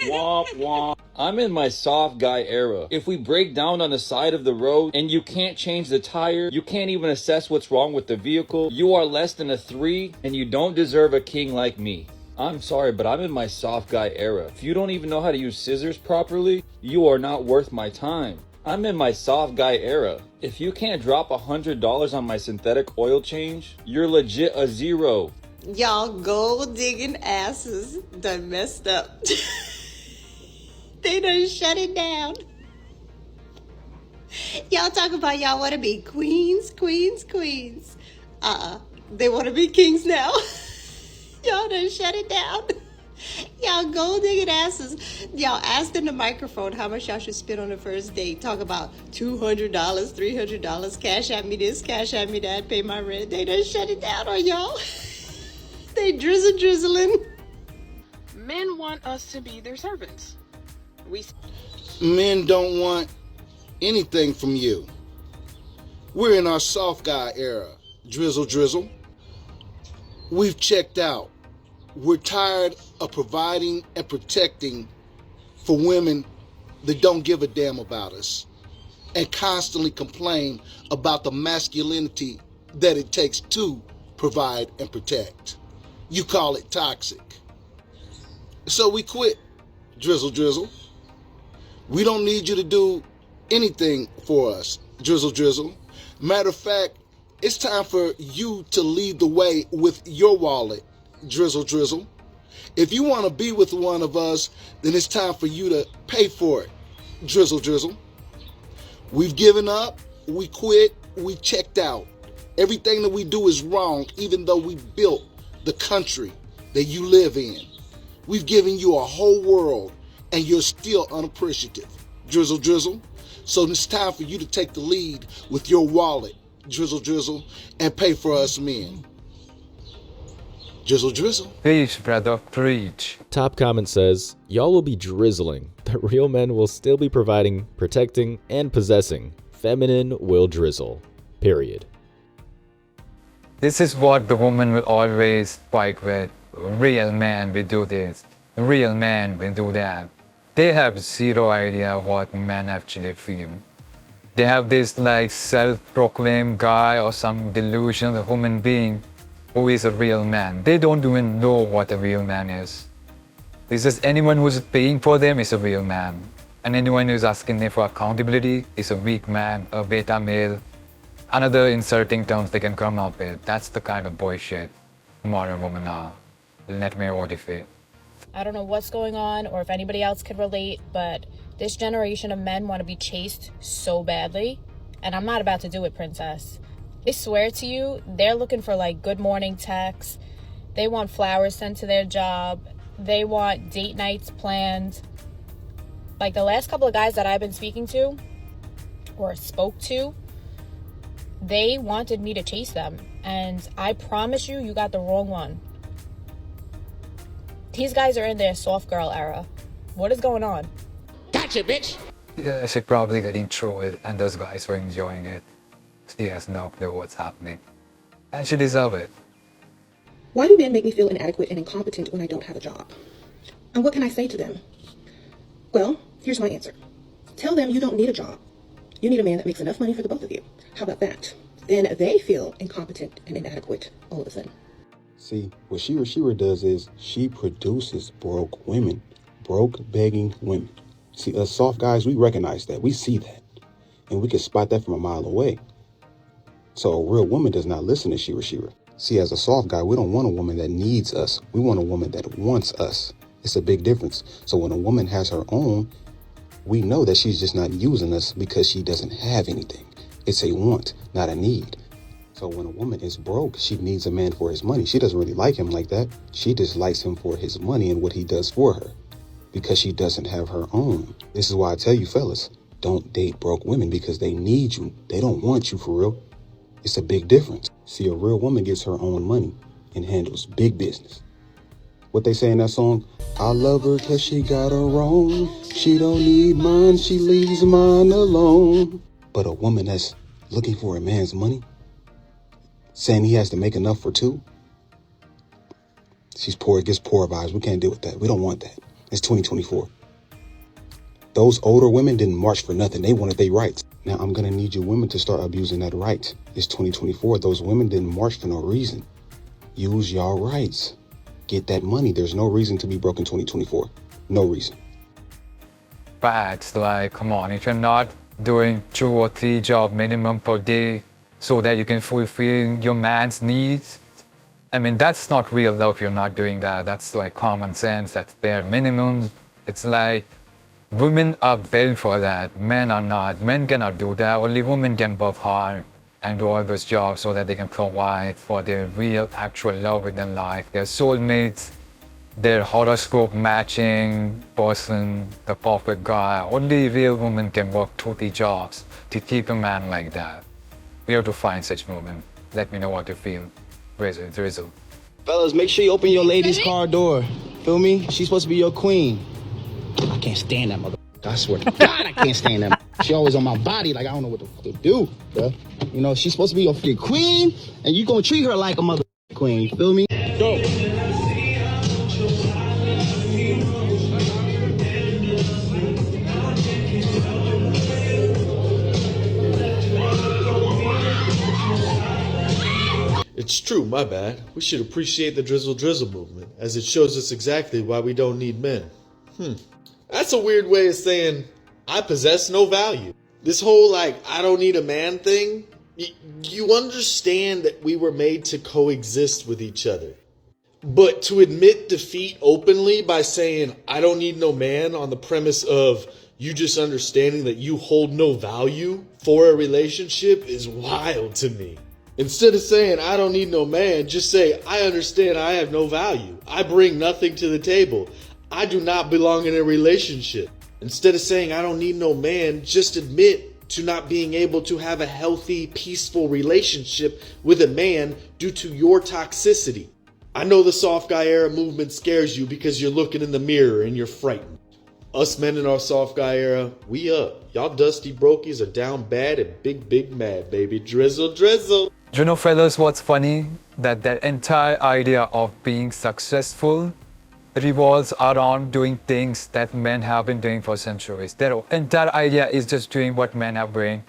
Womp womp. I'm in my soft guy era. If we break down on the side of the road and you can't change the tire, you can't even assess what's wrong with the vehicle, you are less than a 3 and you don't deserve a king like me. I'm sorry, but I'm in my soft guy era. If you don't even know how to use scissors properly, you are not worth my time. I'm in my soft guy era. If you can't drop $100 on my synthetic oil change, you're legit a 0. Y'all gold digging asses done messed up. They done shut it down. Y'all talk about y'all want to be queens. They want to be kings now. Y'all done shut it down. Y'all gold digging asses. Y'all asked in the microphone how much y'all should spend on the first date. Talk about $200, $300, cash at me this, cash at me that, pay my rent. They done shut it down on y'all. They drizzling. Men want us to be their servants. Men don't want anything from you. We're in our soft guy era. Drizzle. We've checked out. We're tired of providing and protecting for women that don't give a damn about us and constantly complain about the masculinity that it takes to provide and protect. You call it toxic. So we quit, Drizzle. We don't need you to do anything for us, Drizzle Drizzle. Matter of fact, it's time for you to lead the way with your wallet, Drizzle Drizzle. If you want to be with one of us, then it's time for you to pay for it, Drizzle Drizzle. We've given up, we quit, we checked out. Everything that we do is wrong, even though we built the country that you live in. We've given you a whole world, and you're still unappreciative, Drizzle Drizzle. So it's time for you to take the lead with your wallet, Drizzle Drizzle, and pay for us men. Drizzle Drizzle. Preach, brother, preach. Top comment says, y'all will be drizzling. The real men will still be providing, protecting, and possessing. Feminine will drizzle. Period. This is what the woman will always fight with. Real man will do this. Real man will do that. They have zero idea what men actually feel. They have this like self-proclaimed guy or some delusional human being who is a real man. They don't even know what a real man is. It's just anyone who's paying for them is a real man. And anyone who's asking them for accountability is a weak man, a beta male, another insulting terms they can come up with. That's the kind of bullshit modern women are. Let me modify. I don't know what's going on or if anybody else could relate, but this generation of men want to be chased so badly. And I'm not about to do it, princess. I swear to you, they're looking for like good morning texts. They want flowers sent to their job. They want date nights planned. Like the last couple of guys that I've been speaking to or spoke to, they wanted me to chase them. And I promise you, you got the wrong one. These guys are in their soft girl era. What is going on? Gotcha, bitch! Yeah, she's probably getting through it, and those guys were enjoying it. She has no clue what's happening. And she deserves it. Why do men make me feel inadequate and incompetent when I don't have a job? And what can I say to them? Well, here's my answer. Tell them you don't need a job. You need a man that makes enough money for the both of you. How about that? Then they feel incompetent and inadequate all of a sudden. See, what Shira does is she produces broke women, broke, begging women. See, us soft guys, we recognize that. We see that. And we can spot that from a mile away. So a real woman does not listen to Shira. See, as a soft guy, we don't want a woman that needs us. We want a woman that wants us. It's a big difference. So when a woman has her own, we know that she's just not using us because she doesn't have anything. It's a want, not a need. So when a woman is broke, she needs a man for his money. She doesn't really like him like that. She just likes him for his money and what he does for her because she doesn't have her own. This is why I tell you fellas, don't date broke women because they need you. They don't want you for real. It's a big difference. See, a real woman gets her own money and handles big business. What they say in that song? I love her cause she got her own. She don't need mine, she leaves mine alone. But a woman that's looking for a man's money, saying he has to make enough for two, she's poor, it gets poor vibes. We can't deal with that. We don't want that. It's 2024. Those older women didn't march for nothing. They wanted their rights. Now I'm gonna need you women to start abusing that right. It's 2024. Those women didn't march for no reason. Use y'all rights. Get that money. There's no reason to be broke in 2024. No reason. Facts, like, come on, if you're not doing 2 or 3 jobs minimum per day so that you can fulfill your man's needs, I mean, that's not real love if you're not doing that. That's like common sense, that's bare minimum. It's like, women are built for that, men are not. Men cannot do that, only women can work hard and do all those jobs so that they can provide for their real, actual love within life, their soulmates, their horoscope matching person, the perfect guy. Only real women can work 2-3 jobs to keep a man like that. We have to find such women. Let me know what you feel. Drizzle. Fellas, make sure you open your lady's car door. Feel me? She's supposed to be your queen. I can't stand that mother. I swear to God, I can't stand that. She always on my body like I don't know what the fuck to do, bro. You know, she's supposed to be your fucking queen, and you gonna treat her like a mother queen. You feel me? Go. It's true, my bad. We should appreciate the Drizzle Drizzle movement, as it shows us exactly why we don't need men. That's a weird way of saying, I possess no value. This whole I don't need a man thing, you understand that we were made to coexist with each other. But to admit defeat openly by saying, I don't need no man on the premise of you just understanding that you hold no value for a relationship is wild to me. Instead of saying, I don't need no man, just say, I understand I have no value. I bring nothing to the table. I do not belong in a relationship. Instead of saying, I don't need no man, just admit to not being able to have a healthy, peaceful relationship with a man due to your toxicity. I know the soft guy era movement scares you because you're looking in the mirror and you're frightened. Us men in our soft guy era, we up. Y'all dusty brokies are down bad and big mad, baby. Drizzle, drizzle. Do you know, fellas, what's funny? That entire idea of being successful revolves around doing things that men have been doing for centuries. Their entire idea is just doing what men have been,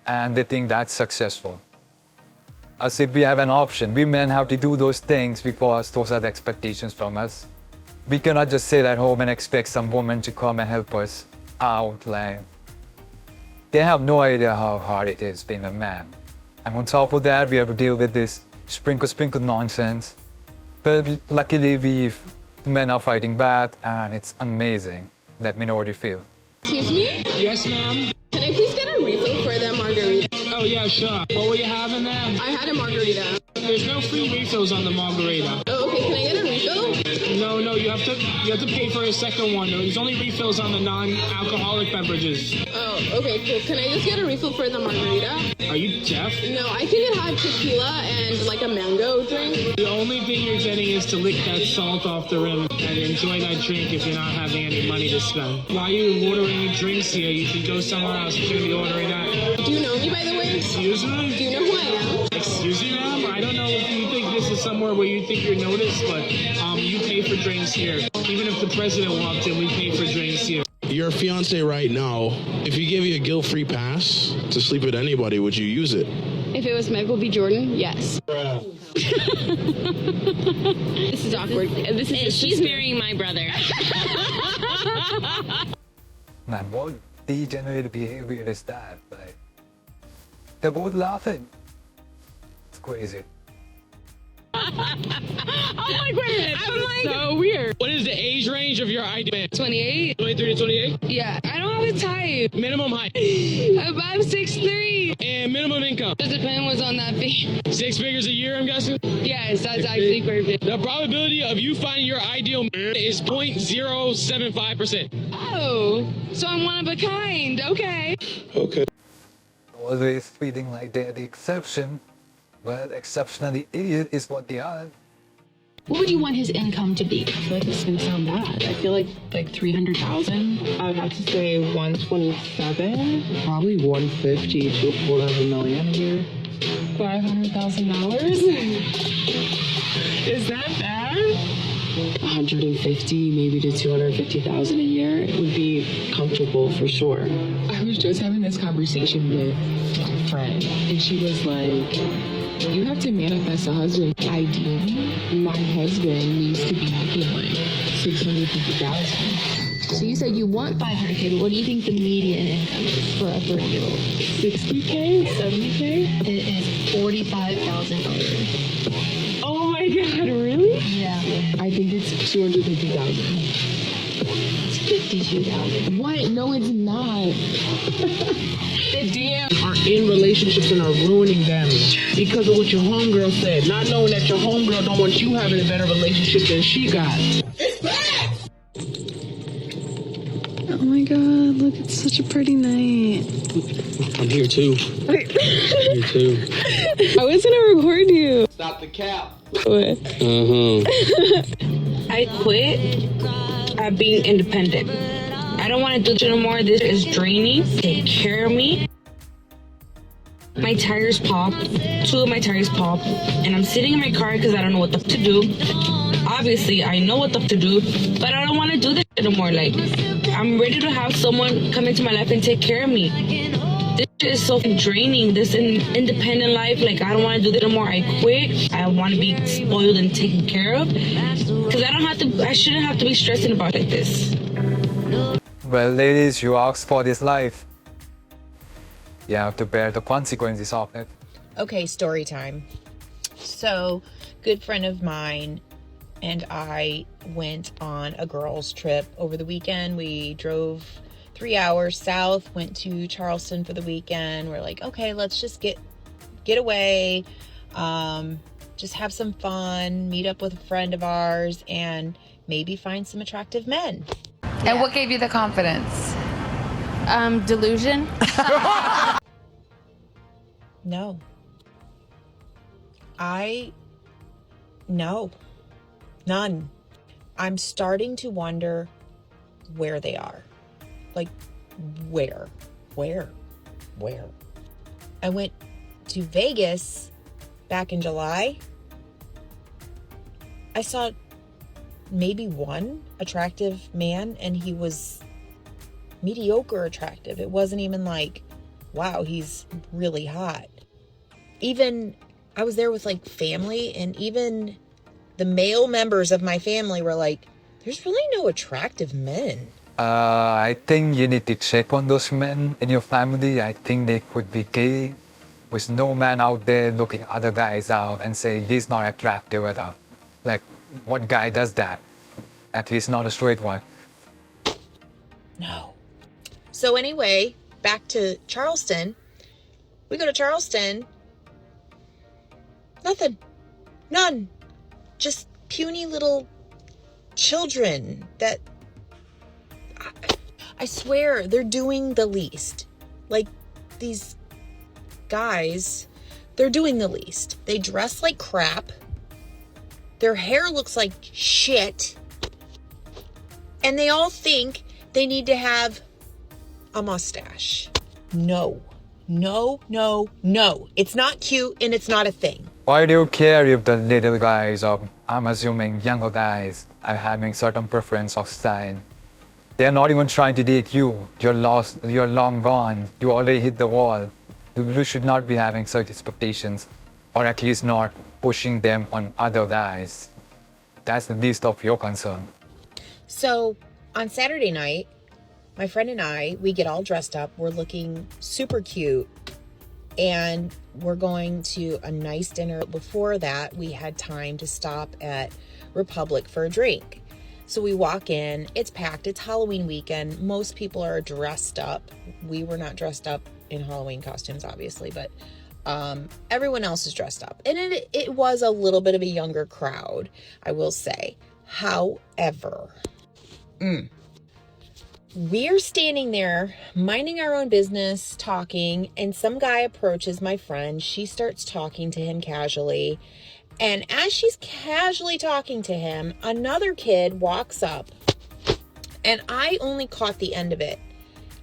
and they think that's successful. As if we have an option. We men have to do those things because those are the expectations from us. We cannot just sit at home and expect some woman to come and help us out. They have no idea how hard it is being a man. And on top of that, we have to deal with this sprinkle nonsense. But luckily, men are fighting back, and it's amazing. Let me know what you feel. Excuse me? Yes, ma'am. Can I please get a refill for the margarita? Oh, yeah, sure. What were you having there? I had a margarita. There's no free refills on the margarita. Oh, okay. Can I get a refill? No, you have to pay for a second one. There's only refills on the non-alcoholic beverages. Oh, okay, cool. Can I just get a refill for the margarita? Are you deaf? No, I can have tequila and a mango drink. The only thing you're getting is to lick that salt off the rim and enjoy that drink if you're not having any money to spend. While you're ordering drinks here, you should go somewhere else. You shouldn't be ordering that. Do you know me, by the way? Excuse me? Do you know who I am? Excuse me, ma'am? I don't know if you think this is somewhere where you think you're noticed, but you pay for drinks here. Even if the president walked in, we pay for drinks here. Your fiance right now, if he gave you a guilt-free pass to sleep with anybody, would you use it? If it was Michael B. Jordan, yes. This is awkward. She's marrying my brother. Man, what degenerate behavior is that? They're both laughing. It's crazy. I'm so weird. What is the age range of your ideal? 28? 23 to 28? Yeah, I don't have a type. Minimum height? I'm 6'3". And minimum income? Just depends what's on that fee. 6 figures a year, I'm guessing? Yes, that's actually perfect. The probability of you finding your ideal is 0.075%. Oh, so I'm one of a kind. Okay. Okay. Always feeling like they're the exception. Well, exceptionally idiot is what they are. What would you want his income to be? I feel like this is gonna sound bad. I feel like 300,000. I would have to say 127. Probably 150 to $250,000 a year. $500,000. Is that bad? 150, maybe to 250,000 a year. It would be comfortable for sure. I was just having this conversation with my friend, and she was like, you have to manifest a husband. Ideally, my husband needs to be making $650,000. So you said you want 500K, but what do you think the median income is for a 30-year-old? 60K? 70K? It is $45,000. Oh my God, really? Yeah. I think it's 250,000. It's 52,000. What? No, it's not. The DM are in relationships and are ruining them because of what your homegirl said, not knowing that your homegirl don't want you having a better relationship than she got. Oh my God, look, it's such a pretty night. I'm here too. Wait. I'm here too. I was gonna record you. Stop the cap. What? I quit at being independent. I don't want to do this anymore. This is draining. Take care of me. My tires popped. 2 of my tires popped. And I'm sitting in my car because I don't know what the f to do. Obviously, I know what the f to do, but I don't want to do this anymore. I'm ready to have someone come into my life and take care of me. This shit is so draining, this independent life. I don't want to do this anymore. I quit. I want to be spoiled and taken care of. Because I shouldn't have to be stressing about like this. Well, ladies, you asked for this life. You have to bear the consequences of it. Okay, story time. So, good friend of mine and I went on a girls' trip over the weekend. We drove 3 hours south, went to Charleston for the weekend. We're like, okay, let's just get away, just have some fun, meet up with a friend of ours, and maybe find some attractive men. And what gave you the confidence? Delusion. No. No. None. I'm starting to wonder where they are. Like, where? I went to Vegas back in July. I saw maybe one attractive man, and he was mediocre attractive. It wasn't even like, wow, he's really hot. Even I was there with like family, and even the male members of my family were like, there's really no attractive men. I think you need to check on those men in your family. I think they could be gay. With no man out there looking other guys out and say he's not attractive at all. Like, what guy does that? At least not a straight one. No. So anyway, back to Charleston. We go to Charleston. Nothing. None. Just puny little children that I swear they're doing the least. Like, these guys, they're doing the least. They dress like crap. Their hair looks like shit. And they all think they need to have a mustache. No. It's not cute and it's not a thing. Why do you care if the little guys, or I'm assuming younger guys, are having certain preference of style? They're not even trying to date you. You're lost, you're long gone. You already hit the wall. You should not be having such expectations, or at least not pushing them on other guys. That's the least of your concern. So on Saturday night, my friend and I, we get all dressed up. We're looking super cute. And we're going to a nice dinner. Before that, we had time to stop at Republic for a drink. So we walk in, it's packed, it's Halloween weekend. Most people are dressed up. We were not dressed up in Halloween costumes, obviously, but everyone else is dressed up. And it was a little bit of a younger crowd, I will say. However, we're standing there minding our own business, talking, and some guy approaches my friend. She starts talking to him casually. And as she's casually talking to him, another kid walks up, and I only caught the end of it.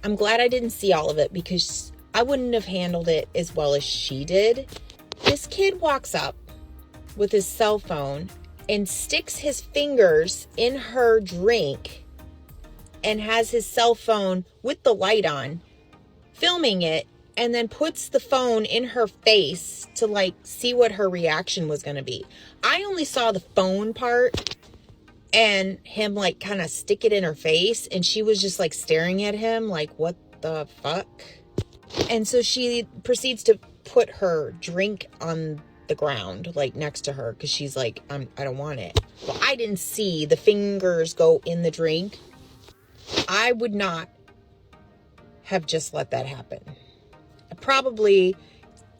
I'm glad I didn't see all of it because I wouldn't have handled it as well as she did. This kid walks up with his cell phone and sticks his fingers in her drink and has his cell phone with the light on, filming it, and then puts the phone in her face to like see what her reaction was going to be. I only saw the phone part and him like kind of stick it in her face, and she was just like staring at him like, what the fuck? And so she proceeds to put her drink on the ground, like next to her, because she's like, I don't want it. Well, I didn't see the fingers go in the drink. I would not have just let that happen. I probably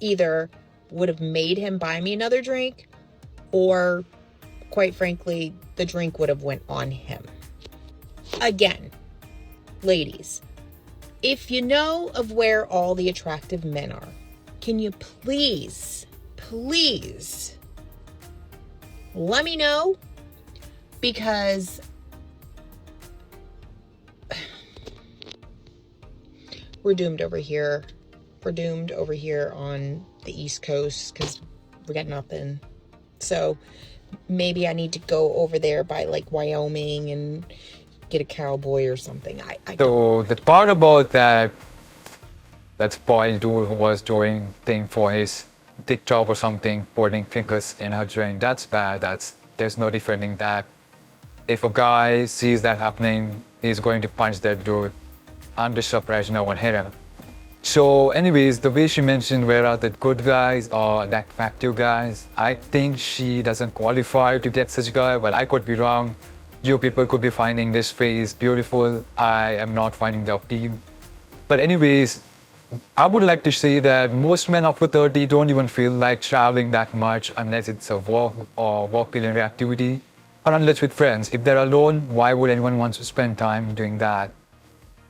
either would have made him buy me another drink, or quite frankly, the drink would have went on him. Again, ladies, if you know of where all the attractive men are, can you please let me know? Because we're doomed over here. We're doomed over here on the East Coast because we got nothing. So maybe I need to go over there by like Wyoming and get a cowboy or something. So the part about that boy who was doing thing for his dick job or something, putting fingers in her drink, that's bad. There's no defending that. If a guy sees that happening he's going to punch that dude. I'm just surprised no one hit him. So anyways, the way she mentioned where are the good guys or the attractive guys, I think she doesn't qualify to get such guy, but I could be wrong. You people could be finding this face beautiful. I am not finding the appeal. But anyways, I would like to say that most men after 30 don't even feel like traveling that much unless it's a work or work-related activity, or unless with friends. If they're alone, why would anyone want to spend time doing that?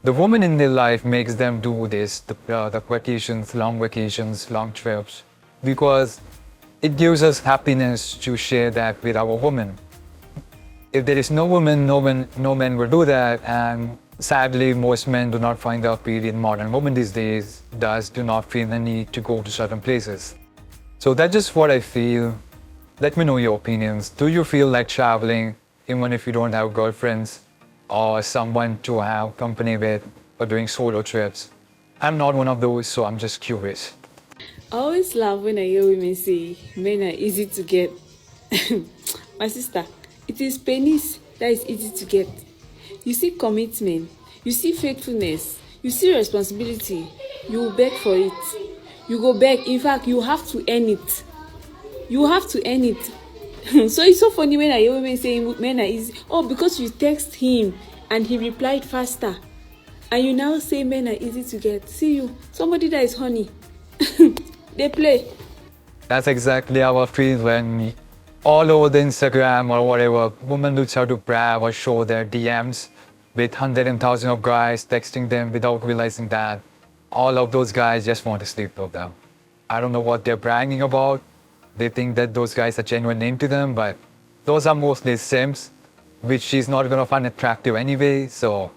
The woman in their life makes them do this, the vacations, long trips, because it gives us happiness to share that with our woman. If there is no woman, no man will do that, and sadly, most men do not find the appeal in modern women these days, thus do not feel the need to go to certain places. So that's just what I feel. Let me know your opinions. Do you feel like traveling even if you don't have girlfriends or someone to have company with, or doing solo trips? I'm not one of those, so I'm just curious. I always laugh when I hear women say men are easy to get. My sister, it is penis that is easy to get. You see commitment, you see faithfulness, you see responsibility, you will beg for it. You go beg. In fact, you have to earn it. You have to earn it. So it's so funny when I hear women saying men are easy. Oh, because you text him and he replied faster. And you now say men are easy to get. See you, somebody that is honey. They play. That's exactly how I feel when all over the Instagram or whatever, women looks how to brag or show their DMs with hundreds and thousands of guys texting them without realizing that all of those guys just want to sleep with them. I don't know what they're bragging about. They think that those guys are genuine into them, but those are mostly simps, which she's not gonna find attractive anyway. So,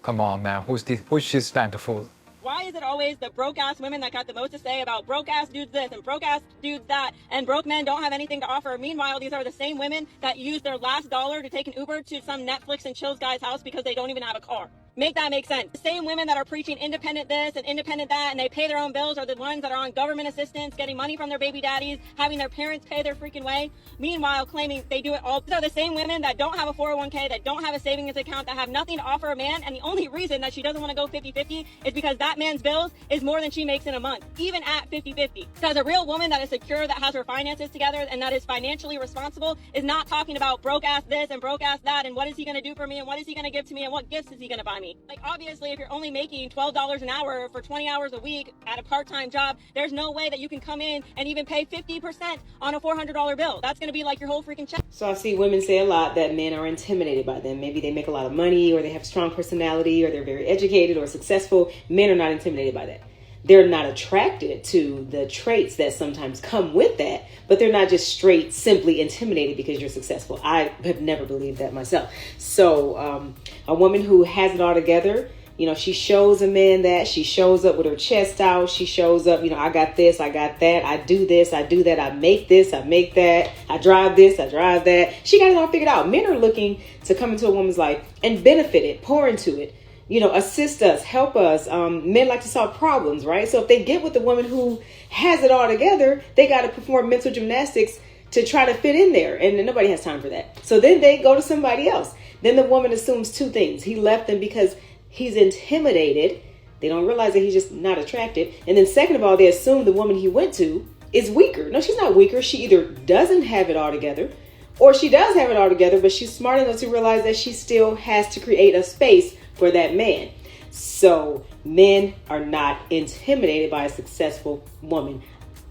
come on, man, who's she's trying to fool? Why is it always the broke-ass women that got the most to say about broke-ass dudes this and broke-ass dudes that, and broke men don't have anything to offer? Meanwhile, these are the same women that use their last dollar to take an Uber to some Netflix and chills guy's house because they don't even have a car. Make that make sense. The same women that are preaching independent this and independent that, and they pay their own bills, are the ones that are on government assistance, getting money from their baby daddies, having their parents pay their freaking way. Meanwhile, claiming they do it all. These are the same women that don't have a 401k, that don't have a savings account, that have nothing to offer a man, and the only reason that she doesn't want to go 50-50 is because that man's bills is more than she makes in a month, even at 50-50. Because a real woman that is secure, that has her finances together, and that is financially responsible is not talking about broke ass this and broke ass that, and what is he going to do for me, and what is he going to give to me, and what gifts is he going to buy me. Like, obviously, if you're only making $12 an hour for 20 hours a week at a part-time job, there's no way that you can come in and even pay 50% on a $400 bill. That's going to be like your whole freaking check. So I see women say a lot that men are intimidated by them. Maybe they make a lot of money, or they have strong personality, or they're very educated or successful. Men are not intimidated by that. They're not attracted to the traits that sometimes come with that, but they're not just straight, simply intimidated because you're successful. I have never believed that myself. So a woman who has it all together, you know, she shows a man that. She shows up with her chest out. She shows up, you know, I got this, I got that. I do this, I do that. I make this, I make that. I drive this, I drive that. She got it all figured out. Men are looking to come into a woman's life and benefit it, pour into it. You know, assist us, help us. Men like to solve problems, right? So if they get with the woman who has it all together, they got to perform mental gymnastics to try to fit in there. And nobody has time for that. So then they go to somebody else. Then the woman assumes two things. He left them because he's intimidated. They don't realize that he's just not attracted. And then second of all, they assume the woman he went to is weaker. No, she's not weaker. She either doesn't have it all together, or she does have it all together, but she's smart enough to realize that she still has to create a space for that man. So men are not intimidated by a successful woman.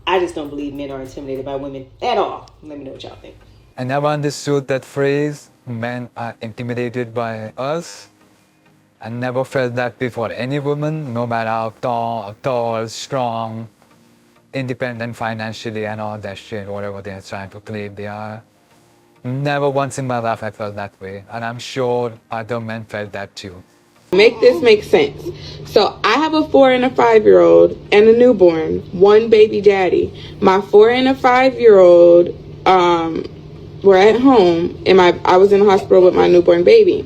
I just don't believe men are intimidated by women at all. Let me know what y'all think. I never understood that phrase, men are intimidated by us. I never felt that before any woman, no matter how tall, strong, independent financially and all that shit, whatever they're trying to claim they are. Never once in my life I felt that way, and I'm sure other men felt that too. Make this make sense. So I have a 4 and a 5-year-old and a newborn, one baby daddy. My 4 and a 5-year-old were at home, and I was in the hospital with my newborn baby.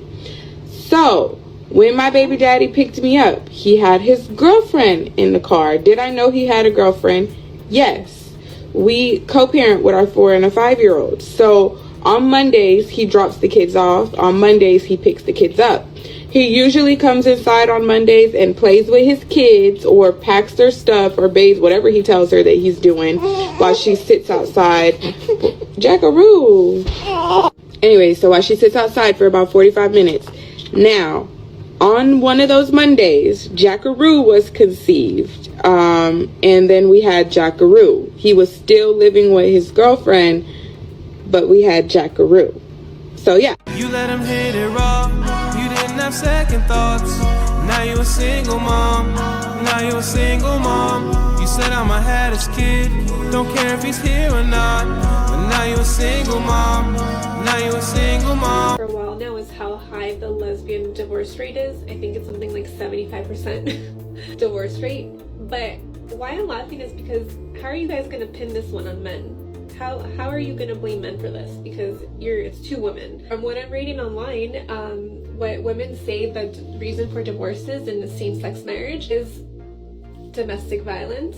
So when my baby daddy picked me up, he had his girlfriend in the car. Did I know he had a girlfriend? Yes. We co-parent with our 4 and a 5-year-old. So on Mondays, he drops the kids off. On Mondays, he picks the kids up. He usually comes inside on Mondays and plays with his kids or packs their stuff or bathes, whatever he tells her that he's doing, while she sits outside. Jackaroo. Anyway, so while she sits outside for about 45 minutes. Now, on one of those Mondays, Jackaroo was conceived. And then we had Jackaroo. He was still living with his girlfriend, but we had Jackaroo. So yeah. You let him hit it raw. You didn't have second thoughts. Now you a single mom. Now you a single mom. You said I'ma have this kid. Don't care if he's here or not. But now you a single mom. Now you a single mom. For a while now is how high the lesbian divorce rate is. I think it's something like 75% divorce rate. But why I'm laughing is because how are you guys gonna pin this one on men? How are you gonna blame men for this? Because it's two women. From what I'm reading online, what women say the reason for divorces in a same-sex marriage is domestic violence,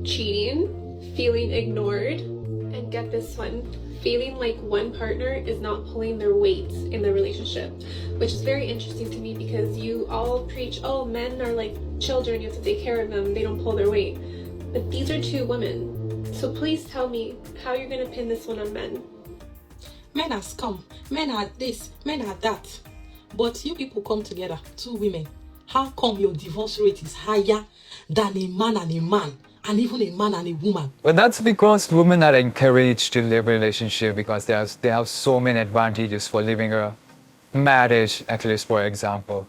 cheating, feeling ignored, and get this one, feeling like one partner is not pulling their weight in the relationship, which is very interesting to me because you all preach, oh, men are like children, you have to take care of them, they don't pull their weight. But these are two women. So please tell me how you're going to pin this one on men. Men are scum, men are this, men are that. But you people come together, two women. How come your divorce rate is higher than a man and a man, and even a man and a woman? Well, that's because women are encouraged to live a relationship because they have so many advantages for living a marriage, at least for example.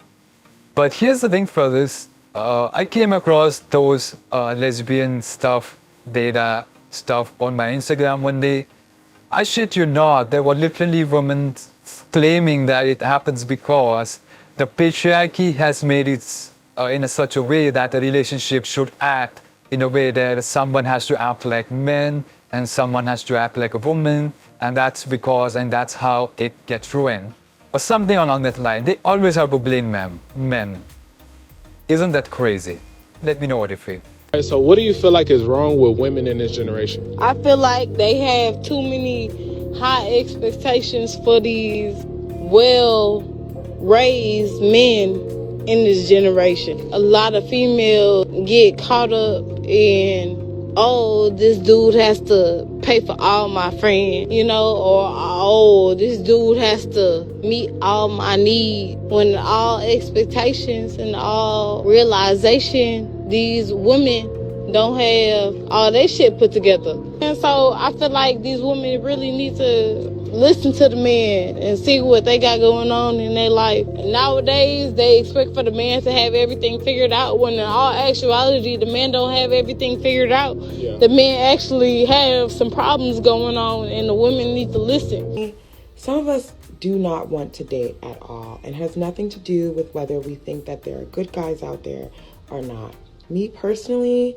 But here's the thing for this. I came across those lesbian data stuff on my Instagram one day. I shit you not, there were literally women claiming that it happens because the patriarchy has made it in such a way that a relationship should act in a way that someone has to act like men and someone has to act like a woman, and that's how it gets ruined. Or something along that line. They always have to blame men. Isn't that crazy? Let me know what you feel. So what do you feel like is wrong with women in this generation? I feel like they have too many high expectations for these well-raised men in this generation. A lot of females get caught up in, oh, this dude has to pay for all my friends, or, oh, this dude has to meet all my needs. When all expectations and all realization, these women don't have all their shit put together. And so I feel like these women really need to listen to the men and see what they got going on in their life. Nowadays, they expect for the man to have everything figured out, when in all actuality, the men don't have everything figured out. Yeah. The men actually have some problems going on, and the women need to listen. Some of us do not want to date at all, and has nothing to do with whether we think that there are good guys out there or not. Me personally,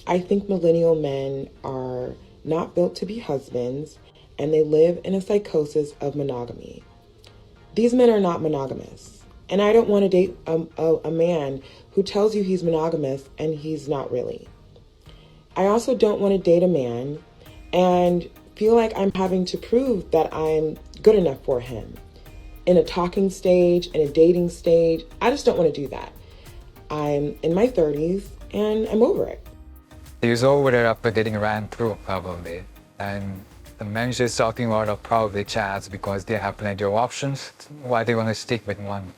I think millennial men are not built to be husbands, and they live in a psychosis of monogamy. These men are not monogamous, and I don't want to date a man who tells you he's monogamous and he's not really. I also don't want to date a man and feel like I'm having to prove that I'm good enough for him. In a talking stage, in a dating stage, I just don't want to do that. I'm in my 30s and I'm over it. These over there after getting ran through probably. And the men she's talking about are probably chads because they have plenty of options. Why they want to stick with one?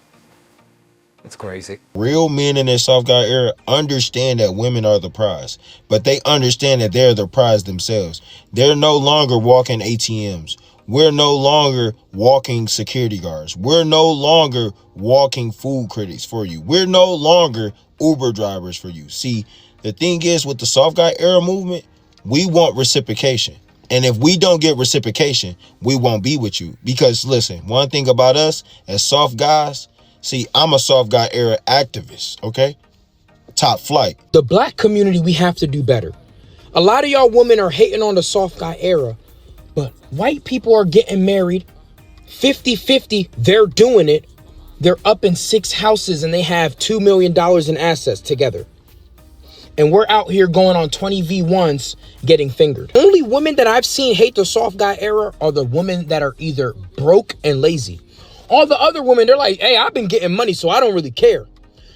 It's crazy. Real men in this soft guy era understand that women are the prize, but they understand that they're the prize themselves. They're no longer walking ATMs. We're no longer walking security guards. We're no longer walking food critics for you. We're no longer Uber drivers for you. See, the thing is with the soft guy era movement, we want reciprocation. And if we don't get reciprocation, we won't be with you. Because listen, one thing about us as soft guys, see, I'm a soft guy era activist, okay? Top flight. The black community, we have to do better. A lot of y'all women are hating on the soft guy era, but white people are getting married 50-50. They're doing it. They're up in 6 houses and they have $2 million in assets together. And we're out here going on 20 V1s getting fingered. Only women that I've seen hate the soft guy era are the women that are either broke and lazy. All the other women, they're like, hey, I've been getting money, so I don't really care.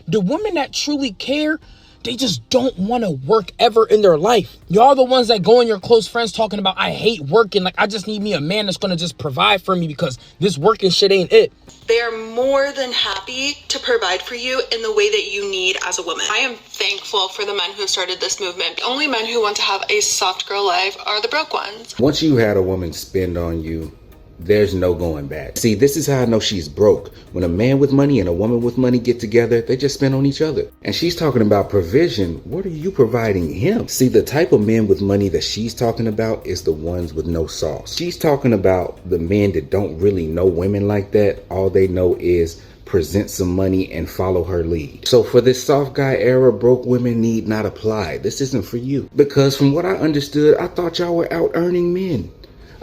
The women that truly care, they just don't want to work ever in their life. Y'all the ones that go in your close friends talking about, I hate working. Like, I just need me a man that's going to just provide for me because this working shit ain't it. They are more than happy to provide for you in the way that you need as a woman. I am thankful for the men who started this movement. The only men who want to have a soft girl life are the broke ones. Once you had a woman spend on you, there's no going back. See, this is how I know she's broke. When a man with money and a woman with money get together, they just spend on each other. And she's talking about provision. What are you providing him? See, the type of men with money that she's talking about is the ones with no sauce. She's talking about the men that don't really know women like that. All they know is present some money and follow her lead. So for this soft guy era, broke women need not apply. This isn't for you. Because from what I understood, I thought y'all were out earning men.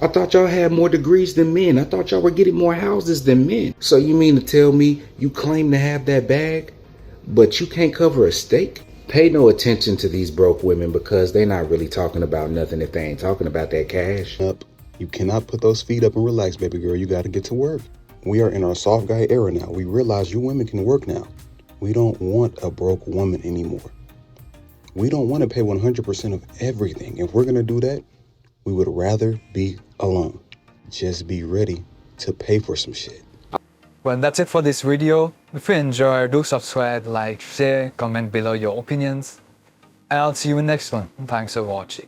I thought y'all had more degrees than men. I thought y'all were getting more houses than men. So you mean to tell me you claim to have that bag, but you can't cover a steak? Pay no attention to these broke women because they're not really talking about nothing if they ain't talking about that cash. You cannot put those feet up and relax, baby girl. You got to get to work. We are in our soft guy era now. We realize you women can work now. We don't want a broke woman anymore. We don't want to pay 100% of everything. If we're going to do that, we would rather be alone. Just be ready to pay for some shit. Well, that's it for this video. If you enjoyed, do subscribe, like, share, comment below your opinions. And I'll see you in the next one. Thanks for watching.